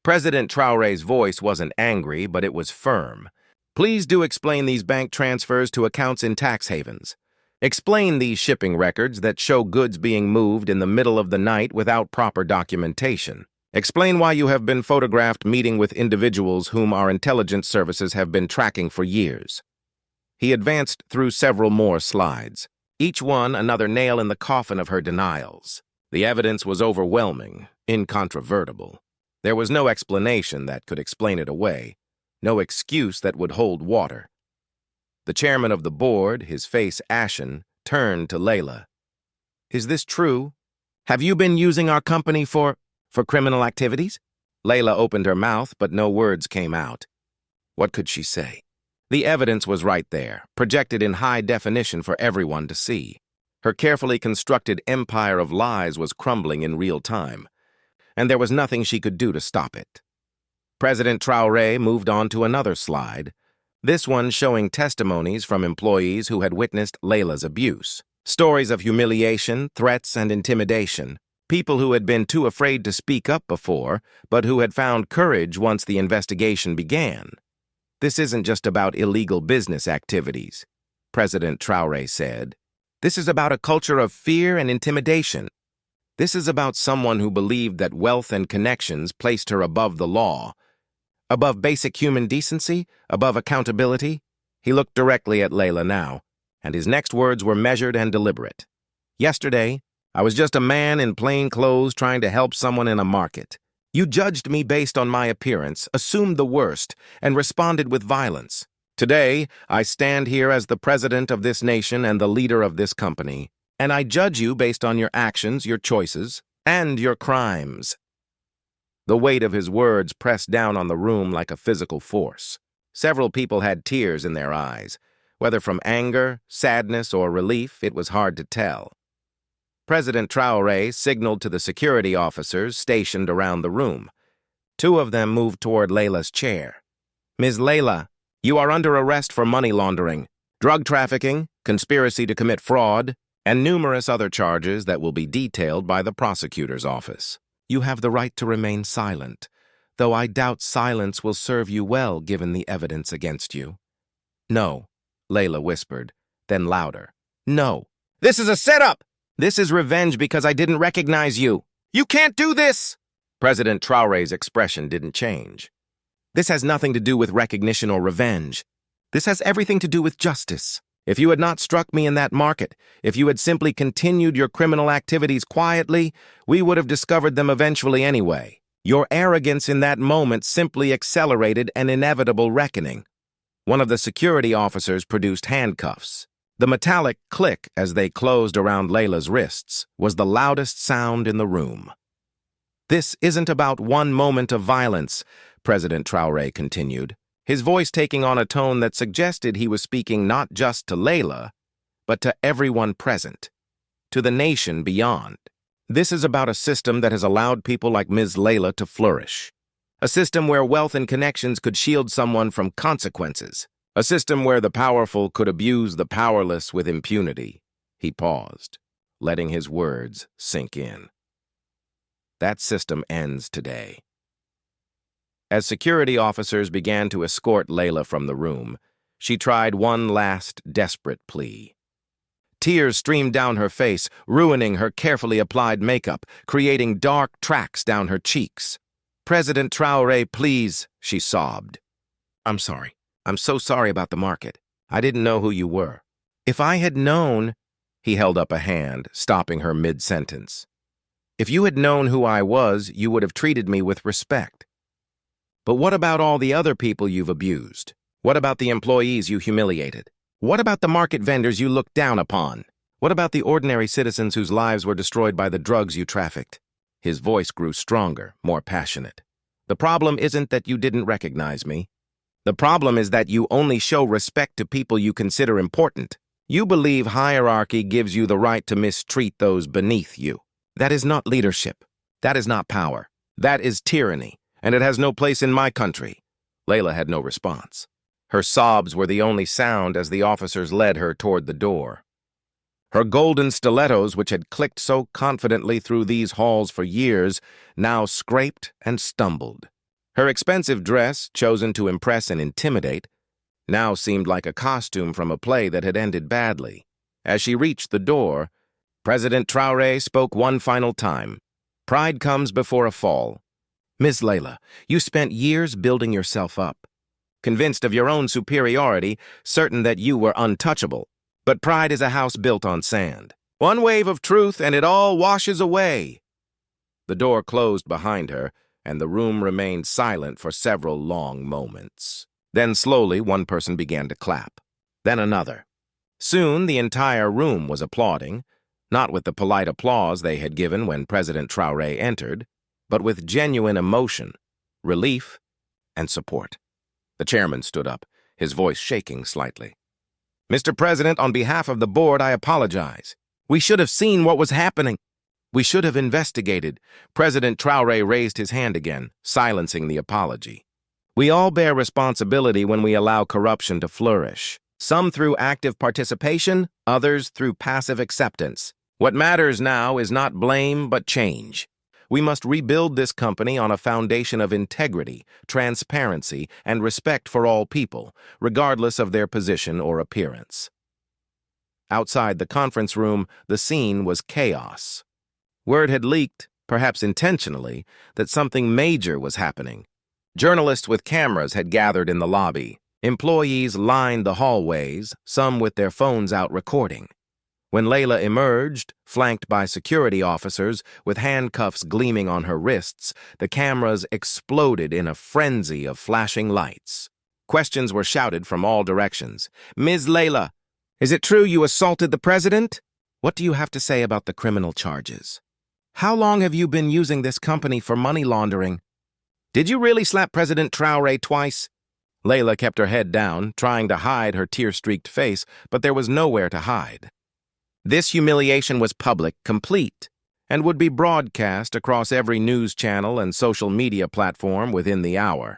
President Traoré's voice wasn't angry, but it was firm. Please do explain these bank transfers to accounts in tax havens. Explain these shipping records that show goods being moved in the middle of the night without proper documentation. Explain why you have been photographed meeting with individuals whom our intelligence services have been tracking for years. He advanced through several more slides, each one another nail in the coffin of her denials. The evidence was overwhelming, incontrovertible. There was no explanation that could explain it away, no excuse that would hold water. The chairman of the board, his face ashen, turned to Layla. Is this true? Have you been using our company for criminal activities? Layla opened her mouth, but no words came out. What could she say? The evidence was right there, projected in high definition for everyone to see. Her carefully constructed empire of lies was crumbling in real time, and there was nothing she could do to stop it. President Traoré moved on to another slide, this one showing testimonies from employees who had witnessed Layla's abuse. Stories of humiliation, threats, and intimidation. People who had been too afraid to speak up before, but who had found courage once the investigation began. This isn't just about illegal business activities, President Traoré said. This is about a culture of fear and intimidation. This is about someone who believed that wealth and connections placed her above the law, above basic human decency, above accountability. He looked directly at Layla now, and his next words were measured and deliberate. Yesterday, I was just a man in plain clothes trying to help someone in a market. You judged me based on my appearance, assumed the worst, and responded with violence. Today, I stand here as the president of this nation and the leader of this company, and I judge you based on your actions, your choices, and your crimes." The weight of his words pressed down on the room like a physical force. Several people had tears in their eyes. Whether from anger, sadness, or relief, it was hard to tell. President Traoré signaled to the security officers stationed around the room. Two of them moved toward Layla's chair. "Ms. Layla, you are under arrest for money laundering, drug trafficking, conspiracy to commit fraud, and numerous other charges that will be detailed by the prosecutor's office. You have the right to remain silent, though I doubt silence will serve you well given the evidence against you." "No," Layla whispered, then louder. "No. This is a setup! This is revenge because I didn't recognize you. You can't do this!" President Traoré's expression didn't change. "This has nothing to do with recognition or revenge. This has everything to do with justice. If you had not struck me in that market, if you had simply continued your criminal activities quietly, we would have discovered them eventually anyway. Your arrogance in that moment simply accelerated an inevitable reckoning." One of the security officers produced handcuffs. The metallic click as they closed around Layla's wrists was the loudest sound in the room. "This isn't about one moment of violence," President Traoré continued, his voice taking on a tone that suggested he was speaking not just to Layla, but to everyone present, to the nation beyond. "This is about a system that has allowed people like Ms. Layla to flourish. A system where wealth and connections could shield someone from consequences. A system where the powerful could abuse the powerless with impunity." He paused, letting his words sink in. That system ends today. As security officers began to escort Layla from the room, she tried one last desperate plea. Tears streamed down her face, ruining her carefully applied makeup, creating dark tracks down her cheeks. "President Traoré, please," she sobbed. "I'm sorry. I'm so sorry about the market. I didn't know who you were. If I had known—" He held up a hand, stopping her mid-sentence. "If you had known who I was, you would have treated me with respect. But what about all the other people you've abused? What about the employees you humiliated? What about the market vendors you looked down upon? What about the ordinary citizens whose lives were destroyed by the drugs you trafficked?" His voice grew stronger, more passionate. "The problem isn't that you didn't recognize me. The problem is that you only show respect to people you consider important. You believe hierarchy gives you the right to mistreat those beneath you. That is not leadership. That is not power. That is tyranny, and it has no place in my country." Layla had no response. Her sobs were the only sound as the officers led her toward the door. Her golden stilettos, which had clicked so confidently through these halls for years, now scraped and stumbled. Her expensive dress, chosen to impress and intimidate, now seemed like a costume from a play that had ended badly. As she reached the door, President Traoré spoke one final time. "Pride comes before a fall. Ms. Layla, you spent years building yourself up, convinced of your own superiority, certain that you were untouchable. But pride is a house built on sand. One wave of truth and it all washes away." The door closed behind her, and the room remained silent for several long moments. Then slowly one person began to clap, then another. Soon the entire room was applauding, not with the polite applause they had given when President Traoré entered, but with genuine emotion, relief, and support. The chairman stood up, his voice shaking slightly. "Mr. President, on behalf of the board, I apologize. We should have seen what was happening. We should have investigated." President Traoré raised his hand again, silencing the apology. "We all bear responsibility when we allow corruption to flourish. Some through active participation, others through passive acceptance. What matters now is not blame, but change. We must rebuild this company on a foundation of integrity, transparency, and respect for all people, regardless of their position or appearance." Outside the conference room, the scene was chaos. Word had leaked, perhaps intentionally, that something major was happening. Journalists with cameras had gathered in the lobby. Employees lined the hallways, some with their phones out recording. When Layla emerged, flanked by security officers with handcuffs gleaming on her wrists, the cameras exploded in a frenzy of flashing lights. Questions were shouted from all directions. "Ms. Layla, is it true you assaulted the president? What do you have to say about the criminal charges? How long have you been using this company for money laundering? Did you really slap President Traoré twice?" Layla kept her head down, trying to hide her tear-streaked face, but there was nowhere to hide. This humiliation was public, complete, and would be broadcast across every news channel and social media platform within the hour.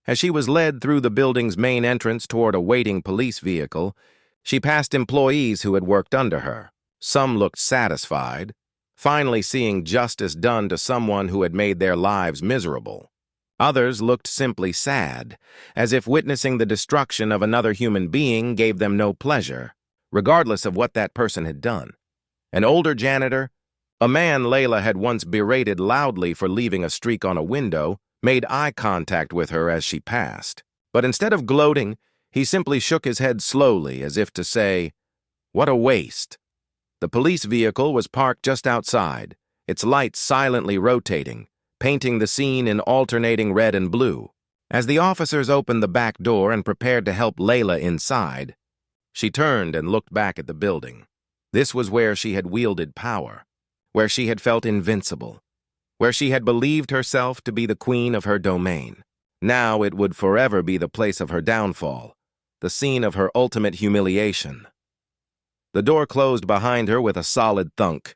As she was led through the building's main entrance toward a waiting police vehicle, she passed employees who had worked under her. Some looked satisfied, finally seeing justice done to someone who had made their lives miserable. Others looked simply sad, as if witnessing the destruction of another human being gave them no pleasure, regardless of what that person had done. An older janitor, a man Layla had once berated loudly for leaving a streak on a window, made eye contact with her as she passed. But instead of gloating, he simply shook his head slowly, as if to say, "What a waste." The police vehicle was parked just outside, its lights silently rotating, painting the scene in alternating red and blue. As the officers opened the back door and prepared to help Layla inside, she turned and looked back at the building. This was where she had wielded power, where she had felt invincible, where she had believed herself to be the queen of her domain. Now it would forever be the place of her downfall, the scene of her ultimate humiliation. The door closed behind her with a solid thunk.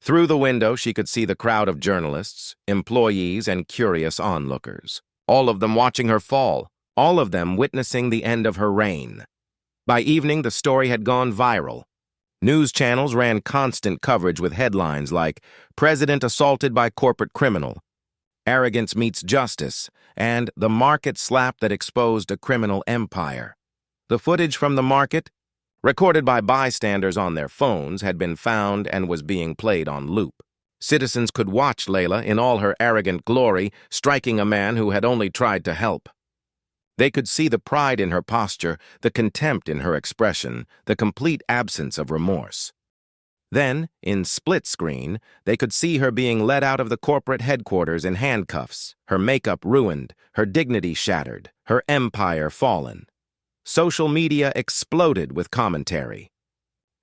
Through the window, she could see the crowd of journalists, employees, and curious onlookers, all of them watching her fall, all of them witnessing the end of her reign. By evening, the story had gone viral. News channels ran constant coverage with headlines like, "President assaulted by corporate criminal," "Arrogance meets justice," and "The market slap that exposed a criminal empire." The footage from the market, recorded by bystanders on their phones, had been found and was being played on loop. Citizens could watch Layla in all her arrogant glory, striking a man who had only tried to help. They could see the pride in her posture, the contempt in her expression, the complete absence of remorse. Then, in split screen, they could see her being led out of the corporate headquarters in handcuffs, her makeup ruined, her dignity shattered, her empire fallen. Social media exploded with commentary.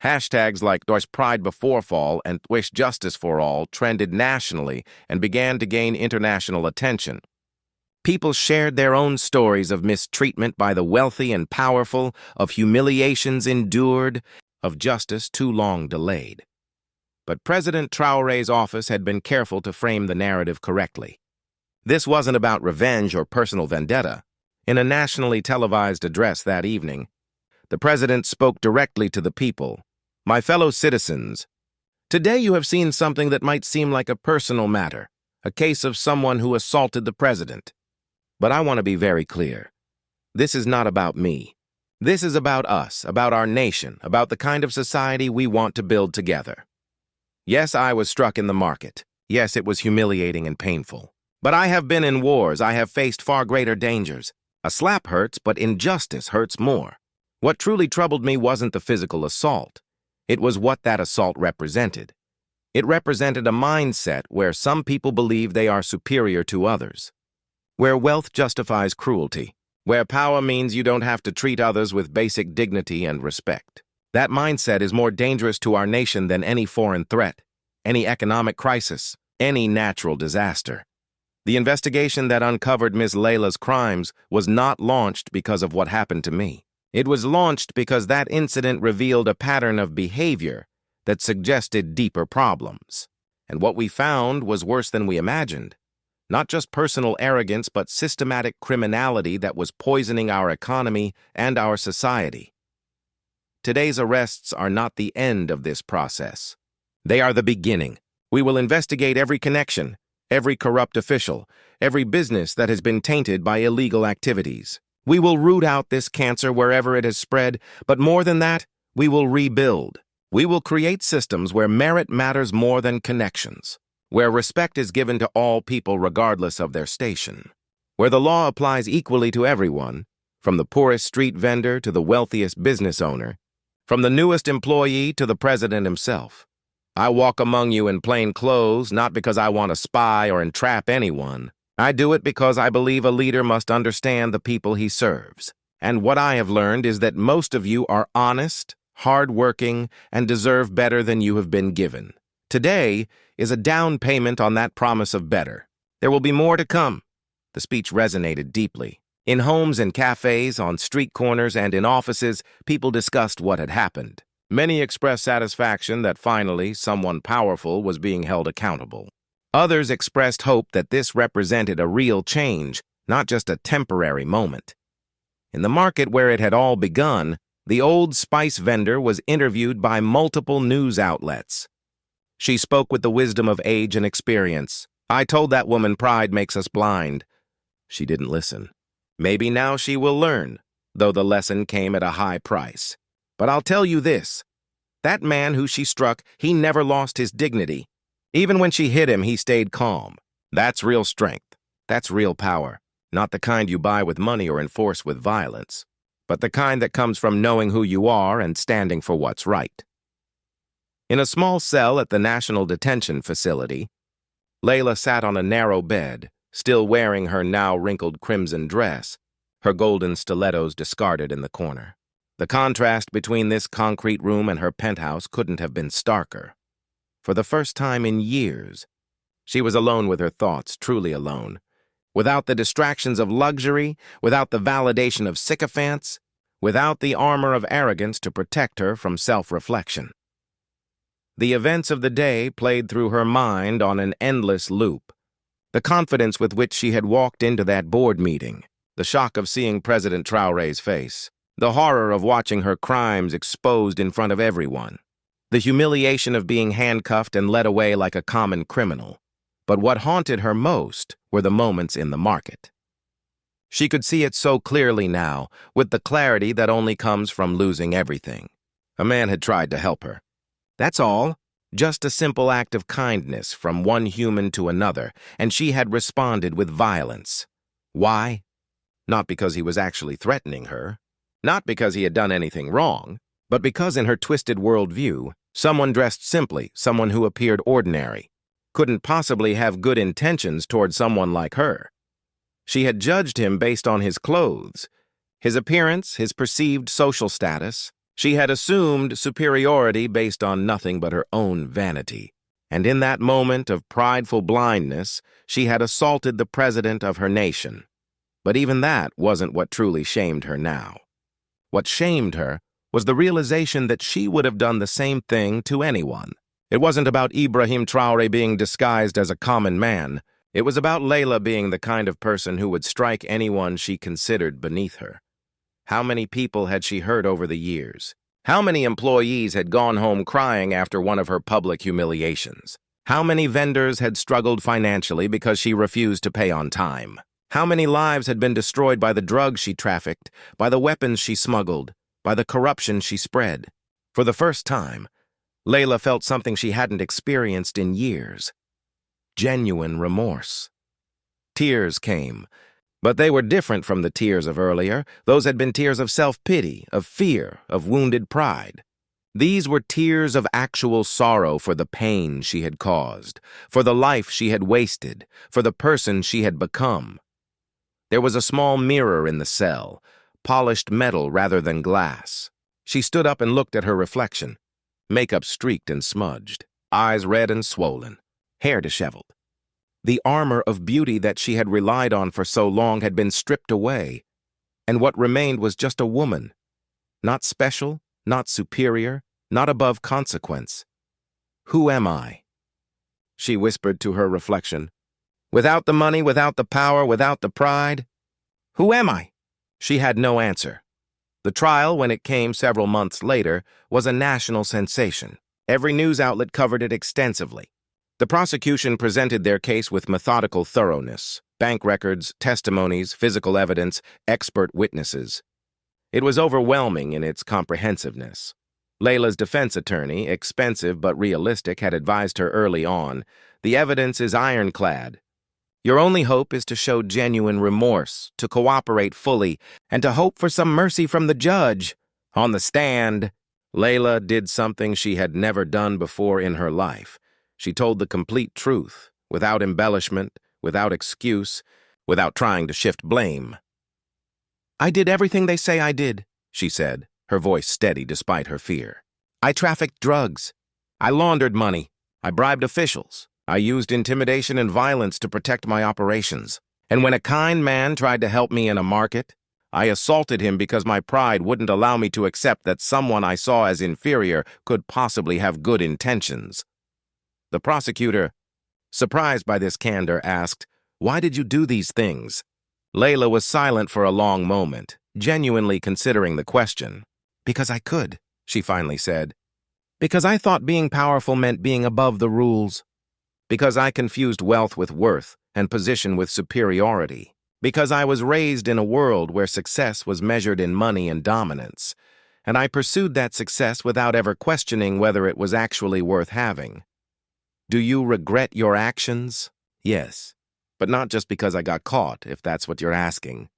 Hashtags like "There's Pride Before Fall" and "Wish Justice for All" trended nationally and began to gain international attention. People shared their own stories of mistreatment by the wealthy and powerful, of humiliations endured, of justice too long delayed. But President Traoré's office had been careful to frame the narrative correctly. This wasn't about revenge or personal vendetta. In a nationally televised address that evening, the president spoke directly to the people. "My fellow citizens, today you have seen something that might seem like a personal matter, a case of someone who assaulted the president. But I want to be very clear. This is not about me. This is about us, about our nation, about the kind of society we want to build together. Yes, I was struck in the market. Yes, it was humiliating and painful. But I have been in wars. I have faced far greater dangers. A slap hurts, but injustice hurts more. What truly troubled me wasn't the physical assault. It was what that assault represented. It represented a mindset where some people believe they are superior to others, where wealth justifies cruelty, where power means you don't have to treat others with basic dignity and respect. That mindset is more dangerous to our nation than any foreign threat, any economic crisis, any natural disaster. The investigation that uncovered Ms. Layla's crimes was not launched because of what happened to me. It was launched because that incident revealed a pattern of behavior that suggested deeper problems. And what we found was worse than we imagined. Not just personal arrogance, but systematic criminality that was poisoning our economy and our society. Today's arrests are not the end of this process. They are the beginning. We will investigate every connection, every corrupt official, every business that has been tainted by illegal activities. We will root out this cancer wherever it has spread, but more than that, we will rebuild. We will create systems where merit matters more than connections, where respect is given to all people regardless of their station, where the law applies equally to everyone, from the poorest street vendor to the wealthiest business owner, from the newest employee to the president himself. I walk among you in plain clothes, not because I want to spy or entrap anyone. I do it because I believe a leader must understand the people he serves. And what I have learned is that most of you are honest, hard-working, and deserve better than you have been given. Today is a down payment on that promise of better. There will be more to come. The speech resonated deeply. In homes and cafes, on street corners, and in offices, people discussed what had happened. Many expressed satisfaction that finally someone powerful was being held accountable. Others expressed hope that this represented a real change, not just a temporary moment. In the market where it had all begun, the old spice vendor was interviewed by multiple news outlets. She spoke with the wisdom of age and experience. I told that woman pride makes us blind. She didn't listen. Maybe now she will learn, though the lesson came at a high price. But I'll tell you this. That man who she struck, he never lost his dignity. Even when she hit him, he stayed calm. That's real strength. That's real power. Not the kind you buy with money or enforce with violence, but the kind that comes from knowing who you are and standing for what's right. In a small cell at the National Detention Facility, Layla sat on a narrow bed, still wearing her now wrinkled crimson dress, her golden stilettos discarded in the corner. The contrast between this concrete room and her penthouse couldn't have been starker. For the first time in years, she was alone with her thoughts, truly alone. Without the distractions of luxury, without the validation of sycophants, without the armor of arrogance to protect her from self-reflection. The events of the day played through her mind on an endless loop. The confidence with which she had walked into that board meeting, the shock of seeing President Traoré's face, the horror of watching her crimes exposed in front of everyone, the humiliation of being handcuffed and led away like a common criminal. But what haunted her most were the moments in the market. She could see it so clearly now, with the clarity that only comes from losing everything. A man had tried to help her. That's all. Just a simple act of kindness from one human to another, and she had responded with violence. Why? Not because he was actually threatening her, not because he had done anything wrong, but because in her twisted worldview, someone dressed simply, someone who appeared ordinary, couldn't possibly have good intentions toward someone like her. She had judged him based on his clothes, his appearance, his perceived social status. She had assumed superiority based on nothing but her own vanity. And in that moment of prideful blindness, she had assaulted the president of her nation. But even that wasn't what truly shamed her now. What shamed her was the realization that she would have done the same thing to anyone. It wasn't about Ibrahim Traoré being disguised as a common man. It was about Layla being the kind of person who would strike anyone she considered beneath her. How many people had she hurt over the years? How many employees had gone home crying after one of her public humiliations? How many vendors had struggled financially because she refused to pay on time? How many lives had been destroyed by the drugs she trafficked, by the weapons she smuggled, by the corruption she spread? For the first time, Layla felt something she hadn't experienced in years. Genuine remorse. Tears came, but they were different from the tears of earlier. Those had been tears of self-pity, of fear, of wounded pride. These were tears of actual sorrow for the pain she had caused, for the life she had wasted, for the person she had become. There was a small mirror in the cell, polished metal rather than glass. She stood up and looked at her reflection, makeup streaked and smudged, eyes red and swollen, hair disheveled. The armor of beauty that she had relied on for so long had been stripped away, and what remained was just a woman, not special, not superior, not above consequence. Who am I? She whispered to her reflection. Without the money, without the power, without the pride? Who am I? She had no answer. The trial, when it came several months later, was a national sensation. Every news outlet covered it extensively. The prosecution presented their case with methodical thoroughness, bank records, testimonies, physical evidence, expert witnesses. It was overwhelming in its comprehensiveness. Layla's defense attorney, expensive but realistic, had advised her early on, the evidence is ironclad. Your only hope is to show genuine remorse, to cooperate fully, and to hope for some mercy from the judge. On the stand, Layla did something she had never done before in her life. She told the complete truth, without embellishment, without excuse, without trying to shift blame. "I did everything they say I did," she said, her voice steady despite her fear. "I trafficked drugs. I laundered money. I bribed officials. I used intimidation and violence to protect my operations. And when a kind man tried to help me in a market, I assaulted him because my pride wouldn't allow me to accept that someone I saw as inferior could possibly have good intentions." The prosecutor, surprised by this candor, asked, "Why did you do these things?" Layla was silent for a long moment, genuinely considering the question. "Because I could," she finally said. "Because I thought being powerful meant being above the rules. Because I confused wealth with worth and position with superiority. Because I was raised in a world where success was measured in money and dominance, and I pursued that success without ever questioning whether it was actually worth having. Do you regret your actions? Yes, but not just because I got caught, if that's what you're asking.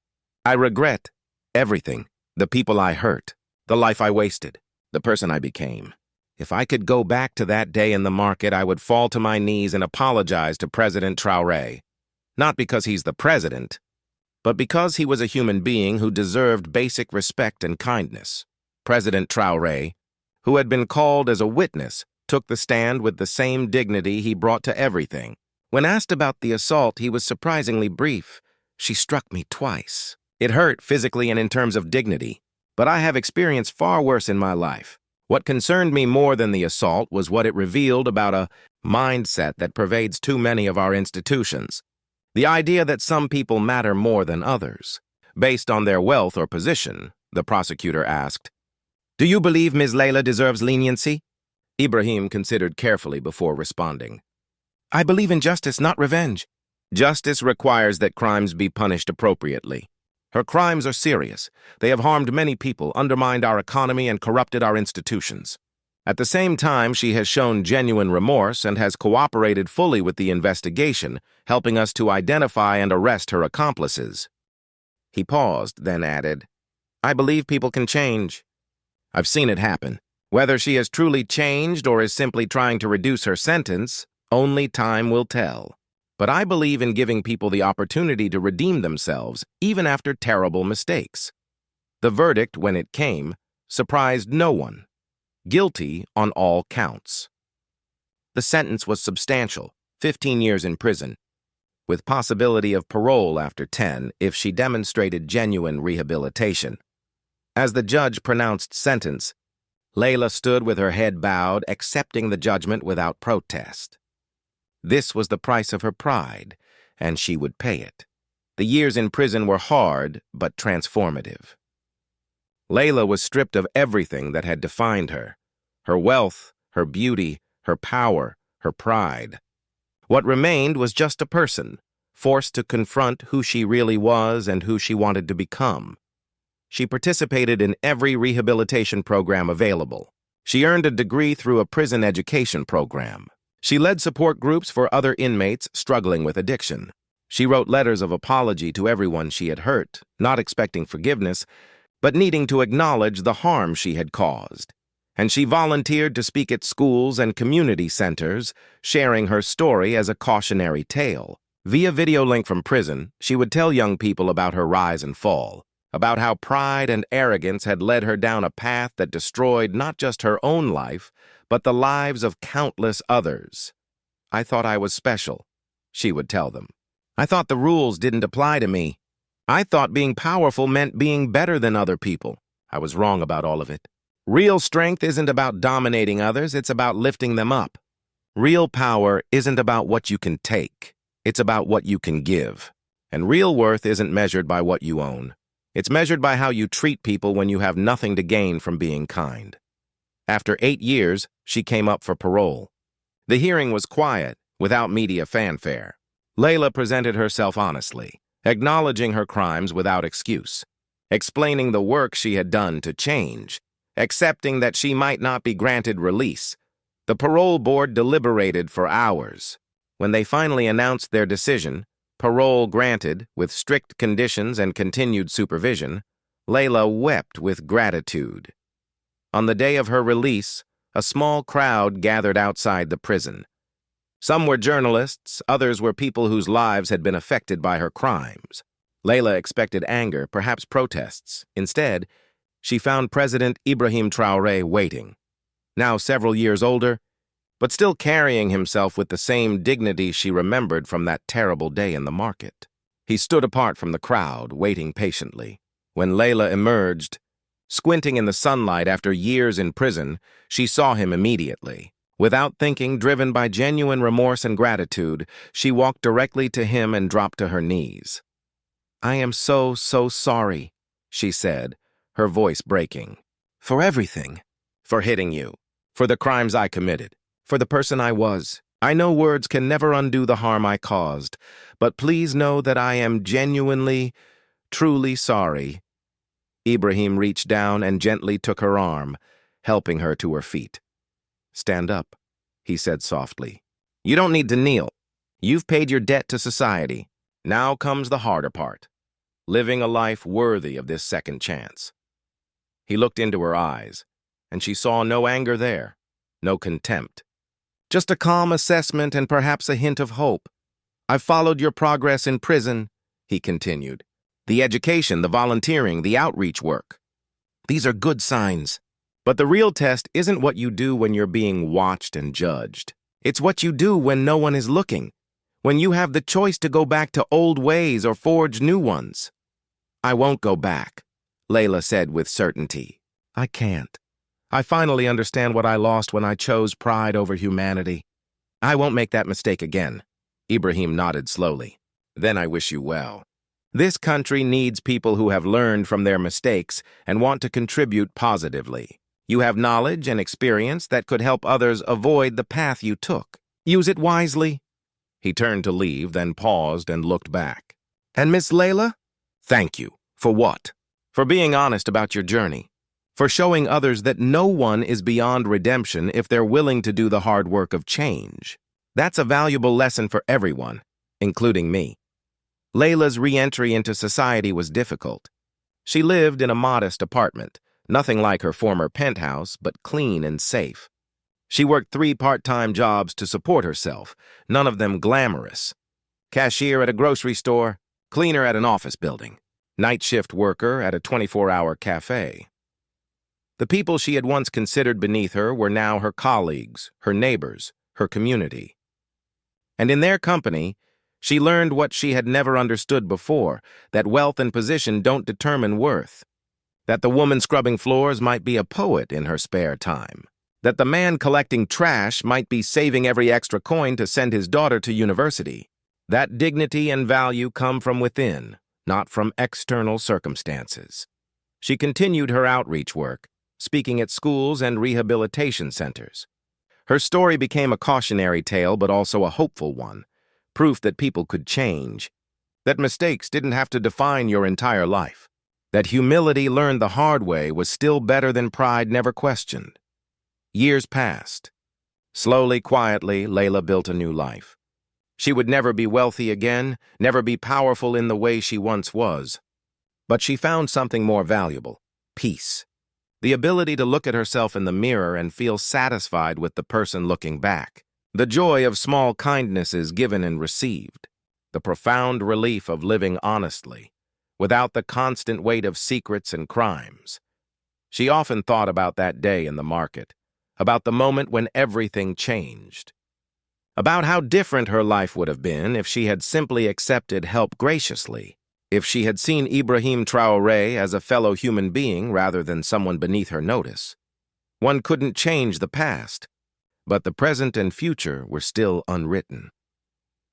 I regret everything, the people I hurt, the life I wasted, the person I became. If I could go back to that day in the market, I would fall to my knees and apologize to President Traoré. Not because he's the president, but because he was a human being who deserved basic respect and kindness. President Traoré, who had been called as a witness, took the stand with the same dignity he brought to everything. When asked about the assault, he was surprisingly brief. "She struck me twice. It hurt physically and in terms of dignity, but I have experienced far worse in my life. What concerned me more than the assault was what it revealed about a mindset that pervades too many of our institutions. The idea that some people matter more than others, based on their wealth or position," the prosecutor asked. "Do you believe Ms. Layla deserves leniency?" Ibrahim considered carefully before responding. "I believe in justice, not revenge. Justice requires that crimes be punished appropriately. Her crimes are serious. They have harmed many people, undermined our economy, and corrupted our institutions. At the same time, she has shown genuine remorse and has cooperated fully with the investigation, helping us to identify and arrest her accomplices." He paused, then added, "I believe people can change. I've seen it happen. Whether she has truly changed or is simply trying to reduce her sentence, only time will tell. But I believe in giving people the opportunity to redeem themselves, even after terrible mistakes." The verdict, when it came, surprised no one. Guilty on all counts. The sentence was substantial, 15 years in prison, with possibility of parole after 10 if she demonstrated genuine rehabilitation. As the judge pronounced sentence, Layla stood with her head bowed, accepting the judgment without protest. This was the price of her pride, and she would pay it. The years in prison were hard, but transformative. Layla was stripped of everything that had defined her: her wealth, her beauty, her power, her pride. What remained was just a person, forced to confront who she really was and who she wanted to become. She participated in every rehabilitation program available. She earned a degree through a prison education program. She led support groups for other inmates struggling with addiction. She wrote letters of apology to everyone she had hurt, not expecting forgiveness, but needing to acknowledge the harm she had caused. And she volunteered to speak at schools and community centers, sharing her story as a cautionary tale. Via video link from prison, she would tell young people about her rise and fall, about how pride and arrogance had led her down a path that destroyed not just her own life, but the lives of countless others. "I thought I was special," she would tell them. "I thought the rules didn't apply to me. I thought being powerful meant being better than other people. I was wrong about all of it. Real strength isn't about dominating others, it's about lifting them up. Real power isn't about what you can take, it's about what you can give. And real worth isn't measured by what you own. It's measured by how you treat people when you have nothing to gain from being kind." After 8 years, she came up for parole. The hearing was quiet, without media fanfare. Layla presented herself honestly, acknowledging her crimes without excuse, explaining the work she had done to change, accepting that she might not be granted release. The parole board deliberated for hours. When they finally announced their decision, parole granted with strict conditions and continued supervision, Layla wept with gratitude. On the day of her release, a small crowd gathered outside the prison. Some were journalists, others were people whose lives had been affected by her crimes. Layla expected anger, perhaps protests. Instead, she found President Ibrahim Traoré waiting. Now several years older, but still carrying himself with the same dignity she remembered from that terrible day in the market. He stood apart from the crowd, waiting patiently. When Layla emerged, squinting in the sunlight after years in prison, she saw him immediately. Without thinking, driven by genuine remorse and gratitude, she walked directly to him and dropped to her knees. "I am so sorry," she said, her voice breaking. "For everything. For hitting you. For the crimes I committed. For the person I was. I know words can never undo the harm I caused, but please know that I am genuinely, truly sorry." Ibrahim reached down and gently took her arm, helping her to her feet. "Stand up," he said softly. "You don't need to kneel. You've paid your debt to society. Now comes the harder part. Living a life worthy of this second chance." He looked into her eyes, and she saw no anger there, no contempt. Just a calm assessment and perhaps a hint of hope. "I've followed your progress in prison," he continued. "The education, the volunteering, the outreach work. These are good signs. But the real test isn't what you do when you're being watched and judged. It's what you do when no one is looking, when you have the choice to go back to old ways or forge new ones." "I won't go back," Layla said with certainty. "I can't. I finally understand what I lost when I chose pride over humanity. I won't make that mistake again." Ibrahim nodded slowly. "Then I wish you well. This country needs people who have learned from their mistakes and want to contribute positively. You have knowledge and experience that could help others avoid the path you took. Use it wisely." He turned to leave, then paused and looked back. "And Miss Layla? Thank you. For what? For being honest about your journey. For showing others that no one is beyond redemption if they're willing to do the hard work of change. That's a valuable lesson for everyone, including me." Layla's re-entry into society was difficult. She lived in a modest apartment, nothing like her former penthouse, but clean and safe. She worked 3 part-time jobs to support herself, none of them glamorous. Cashier at a grocery store, cleaner at an office building, night shift worker at a 24-hour cafe. The people she had once considered beneath her were now her colleagues, her neighbors, her community. And in their company, she learned what she had never understood before, that wealth and position don't determine worth. That the woman scrubbing floors might be a poet in her spare time. That the man collecting trash might be saving every extra coin to send his daughter to university. That dignity and value come from within, not from external circumstances. She continued her outreach work, speaking at schools and rehabilitation centers. Her story became a cautionary tale, but also a hopeful one, proof that people could change, that mistakes didn't have to define your entire life, that humility learned the hard way was still better than pride never questioned. Years passed. Slowly, quietly, Layla built a new life. She would never be wealthy again, never be powerful in the way she once was. But she found something more valuable: peace. The ability to look at herself in the mirror and feel satisfied with the person looking back. The joy of small kindnesses given and received. The profound relief of living honestly, without the constant weight of secrets and crimes. She often thought about that day in the market, about the moment when everything changed, about how different her life would have been if she had simply accepted help graciously, if she had seen Ibrahim Traoré as a fellow human being rather than someone beneath her notice. One couldn't change the past, but the present and future were still unwritten.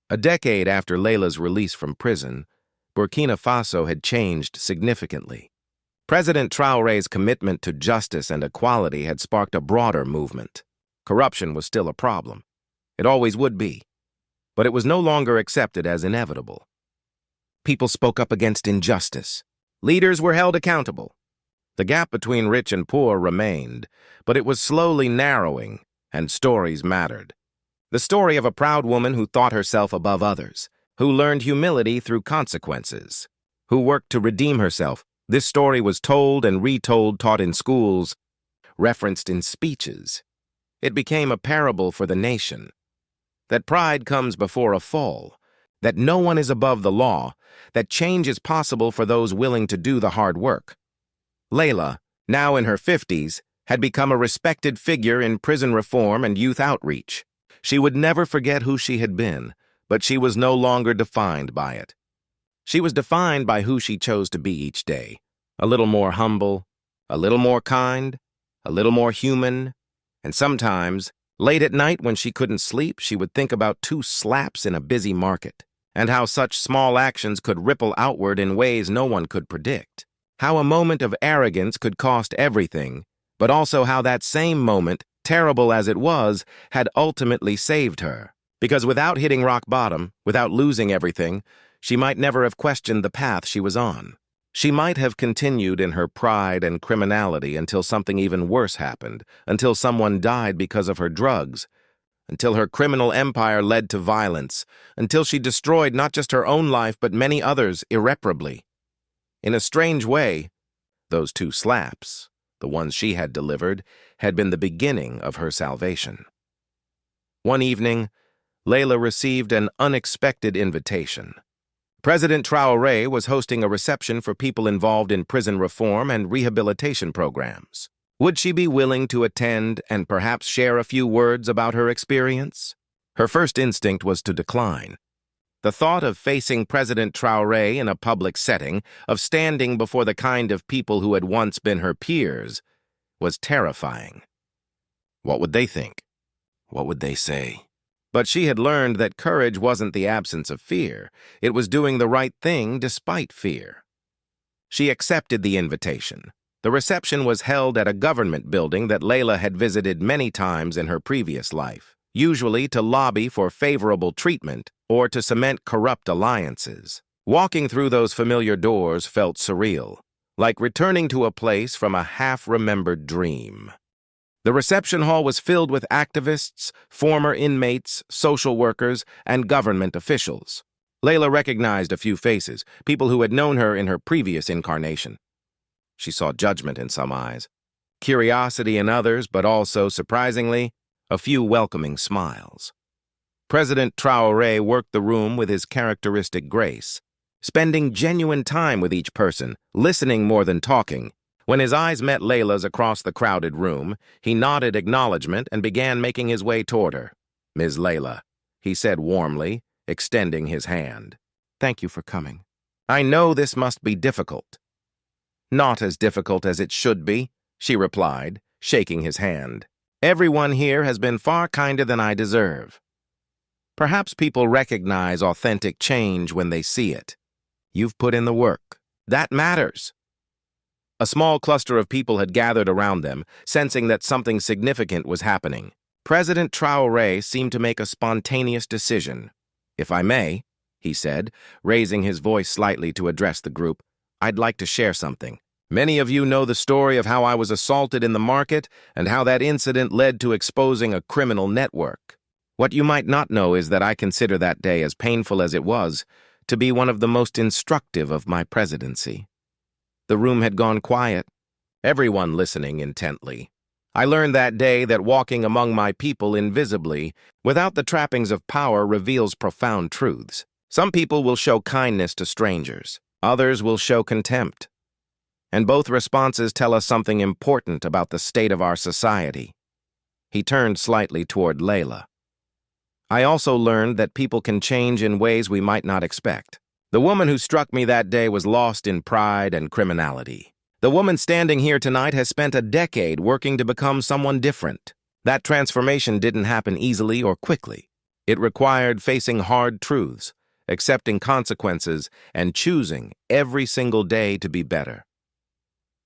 A decade after Layla's release from prison, Burkina Faso had changed significantly. President Traoré's commitment to justice and equality had sparked a broader movement. Corruption was still a problem. It always would be. But it was no longer accepted as inevitable. People spoke up against injustice. Leaders were held accountable. The gap between rich and poor remained, but it was slowly narrowing, and stories mattered. The story of a proud woman who thought herself above others, who learned humility through consequences, who worked to redeem herself. This story was told and retold, taught in schools, referenced in speeches. It became a parable for the nation. that pride comes before a fall, that no one is above the law, that change is possible for those willing to do the hard work. Layla, now in her 50s, had become a respected figure in prison reform and youth outreach. She would never forget who she had been, but she was no longer defined by it. She was defined by who she chose to be each day, a little more humble, a little more kind, a little more human, and sometimes, late at night when she couldn't sleep, she would think about 2 slaps in a busy market, and how such small actions could ripple outward in ways no one could predict. How a moment of arrogance could cost everything, but also how that same moment, terrible as it was, had ultimately saved her. Because without hitting rock bottom, without losing everything, she might never have questioned the path she was on. She might have continued in her pride and criminality until something even worse happened, until someone died because of her drugs, until her criminal empire led to violence, until she destroyed not just her own life but many others irreparably. In a strange way, those 2 slaps, the ones she had delivered, had been the beginning of her salvation. One evening, Layla received an unexpected invitation. President Traoré was hosting a reception for people involved in prison reform and rehabilitation programs. Would she be willing to attend and perhaps share a few words about her experience? Her first instinct was to decline. The thought of facing President Traoré in a public setting, of standing before the kind of people who had once been her peers, was terrifying. What would they think? What would they say? But she had learned that courage wasn't the absence of fear. It was doing the right thing despite fear. She accepted the invitation. The reception was held at a government building that Layla had visited many times in her previous life, usually to lobby for favorable treatment or to cement corrupt alliances. Walking through those familiar doors felt surreal, like returning to a place from a half-remembered dream. The reception hall was filled with activists, former inmates, social workers, and government officials. Layla recognized a few faces, people who had known her in her previous incarnation. She saw judgment in some eyes, curiosity in others, but also, surprisingly, a few welcoming smiles. President Traoré worked the room with his characteristic grace, spending genuine time with each person, listening more than talking. When his eyes met Layla's across the crowded room, he nodded acknowledgement and began making his way toward her. "Ms. Layla," he said warmly, extending his hand. "Thank you for coming. I know this must be difficult." "Not as difficult as it should be," she replied, shaking his hand. "Everyone here has been far kinder than I deserve." Perhaps people recognize authentic change when they see it. You've put in the work. That matters. A small cluster of people had gathered around them, sensing that something significant was happening. President Traoré seemed to make a spontaneous decision. "If I may," he said, raising his voice slightly to address the group, "I'd like to share something. Many of you know the story of how I was assaulted in the market and how that incident led to exposing a criminal network. What you might not know is that I consider that day, as painful as it was, to be one of the most instructive of my presidency." The room had gone quiet, everyone listening intently. "I learned that day that walking among my people invisibly, without the trappings of power, reveals profound truths. Some people will show kindness to strangers, others will show contempt. And both responses tell us something important about the state of our society." He turned slightly toward Layla. "I also learned that people can change in ways we might not expect. The woman who struck me that day was lost in pride and criminality. The woman standing here tonight has spent a decade working to become someone different. That transformation didn't happen easily or quickly. It required facing hard truths, accepting consequences, and choosing every single day to be better."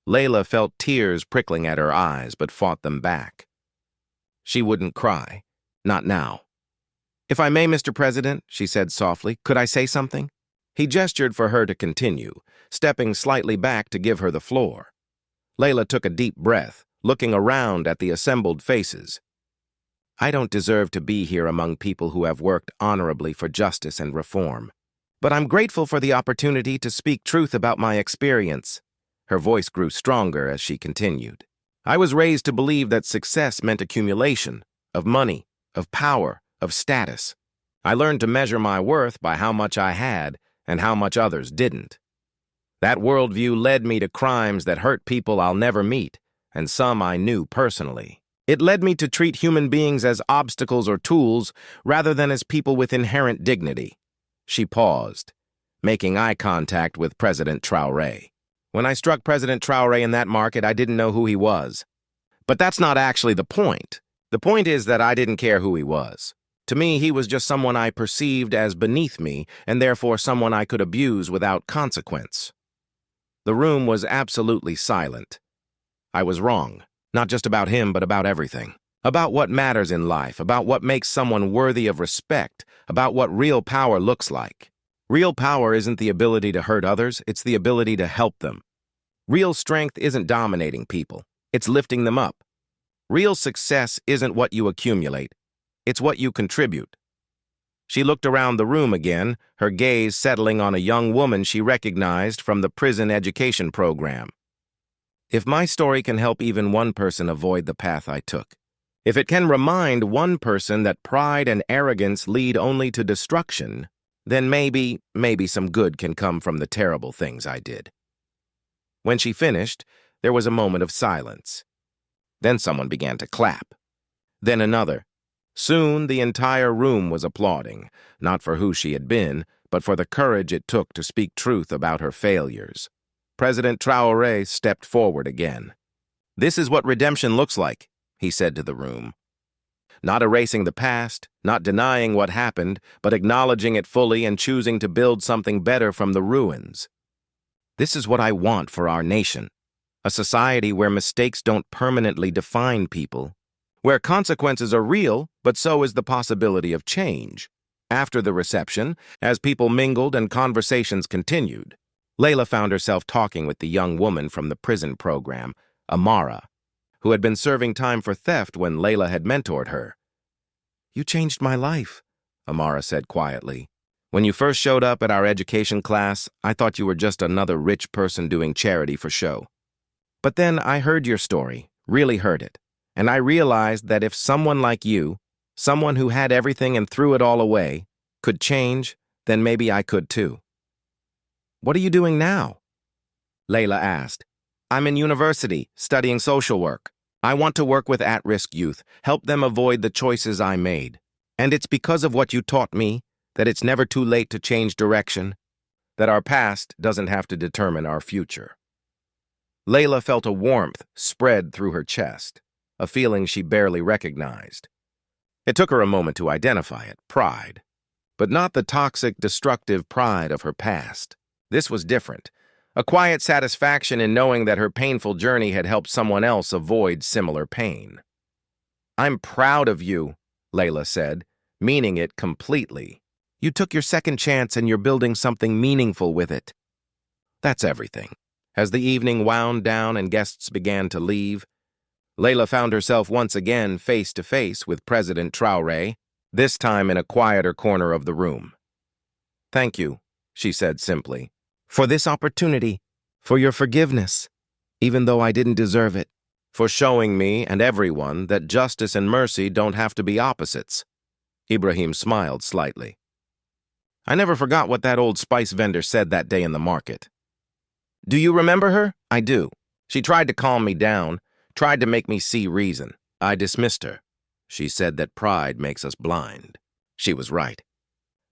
Layla felt tears prickling at her eyes, but fought them back. She wouldn't cry. Not now. "If I may, Mr. President," she said softly, "could I say something?" He gestured for her to continue, stepping slightly back to give her the floor. Layla took a deep breath, looking around at the assembled faces. "I don't deserve to be here among people who have worked honorably for justice and reform. But I'm grateful for the opportunity to speak truth about my experience." Her voice grew stronger as she continued. "I was raised to believe that success meant accumulation, of money, of power, of status. I learned to measure my worth by how much I had and how much others didn't. That worldview led me to crimes that hurt people I'll never meet, and some I knew personally. It led me to treat human beings as obstacles or tools rather than as people with inherent dignity. She paused, making eye contact with President Traoré. When I struck President Traoré in that market, I didn't know who he was. But that's not actually the point. The point is that I didn't care who he was. To me, he was just someone I perceived as beneath me, and therefore someone I could abuse without consequence. The room was absolutely silent. I was wrong, not just about him, but about everything. About what matters in life, about what makes someone worthy of respect, about what real power looks like. Real power isn't the ability to hurt others, it's the ability to help them. Real strength isn't dominating people, it's lifting them up. Real success isn't what you accumulate, it's what you contribute. She looked around the room again, her gaze settling on a young woman she recognized from the prison education program. If my story can help even one person avoid the path I took, if it can remind one person that pride and arrogance lead only to destruction, then maybe some good can come from the terrible things I did. When she finished, there was a moment of silence. Then someone began to clap. Then another. Soon the entire room was applauding, not for who she had been, but for the courage it took to speak truth about her failures. President Traoré stepped forward again. "This is what redemption looks like," he said to the room. Not erasing the past, not denying what happened, but acknowledging it fully and choosing to build something better from the ruins. This is what I want for our nation. A society where mistakes don't permanently define people, where consequences are real, but so is the possibility of change. After the reception, as people mingled and conversations continued, Layla found herself talking with the young woman from the prison program, Amara, who had been serving time for theft when Layla had mentored her. "You changed my life," Amara said quietly. "When you first showed up at our education class, I thought you were just another rich person doing charity for show. But then I heard your story, really heard it, and I realized that if someone like you, someone who had everything and threw it all away, could change, then maybe I could too." "What are you doing now?" Layla asked. "I'm in university, studying social work. I want to work with at-risk youth, help them avoid the choices I made. And it's because of what you taught me that it's never too late to change direction, that our past doesn't have to determine our future." Layla felt a warmth spread through her chest, a feeling she barely recognized. It took her a moment to identify it, pride. But not the toxic, destructive pride of her past. This was different. A quiet satisfaction in knowing that her painful journey had helped someone else avoid similar pain. "I'm proud of you," Layla said, meaning it completely. "You took your second chance and you're building something meaningful with it." That's everything. As the evening wound down and guests began to leave, Layla found herself once again face to face with President Traoré, this time in a quieter corner of the room. "Thank you," she said simply, "for this opportunity, for your forgiveness, even though I didn't deserve it, for showing me and everyone that justice and mercy don't have to be opposites." Ibrahim smiled slightly. "I never forgot what that old spice vendor said that day in the market. Do you remember her?" "I do. She tried to calm me down, tried to make me see reason. I dismissed her. She said that pride makes us blind." She was right.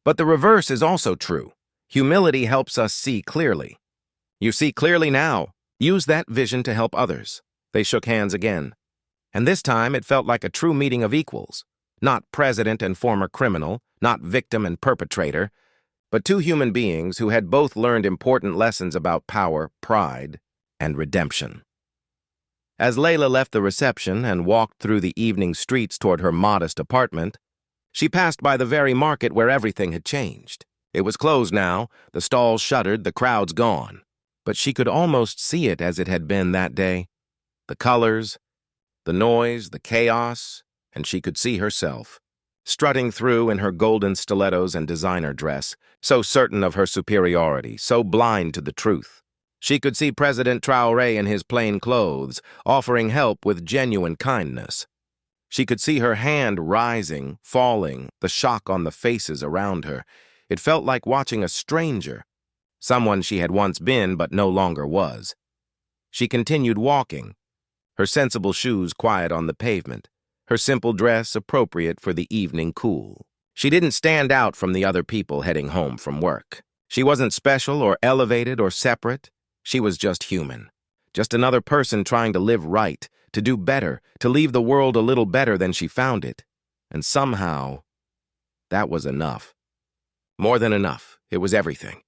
But the reverse is also true. Humility helps us see clearly. "You see clearly now. Use that vision to help others." They shook hands again. And this time it felt like a true meeting of equals. Not president and former criminal, not victim and perpetrator, but two human beings who had both learned important lessons about power, pride, and redemption. As Layla left the reception and walked through the evening streets toward her modest apartment, she passed by the very market where everything had changed. It was closed now, the stalls shuttered, the crowds gone. But she could almost see it as it had been that day. The colors, the noise, the chaos, and she could see herself, strutting through in her golden stilettos and designer dress, so certain of her superiority, so blind to the truth. She could see President Traoré in his plain clothes, offering help with genuine kindness. She could see her hand rising, falling, the shock on the faces around her. It felt like watching a stranger, someone she had once been but no longer was. She continued walking, her sensible shoes quiet on the pavement, her simple dress appropriate for the evening cool. She didn't stand out from the other people heading home from work. She wasn't special or elevated or separate. She was just human. Just another person trying to live right, to do better, to leave the world a little better than she found it. And somehow, that was enough. More than enough. It was everything.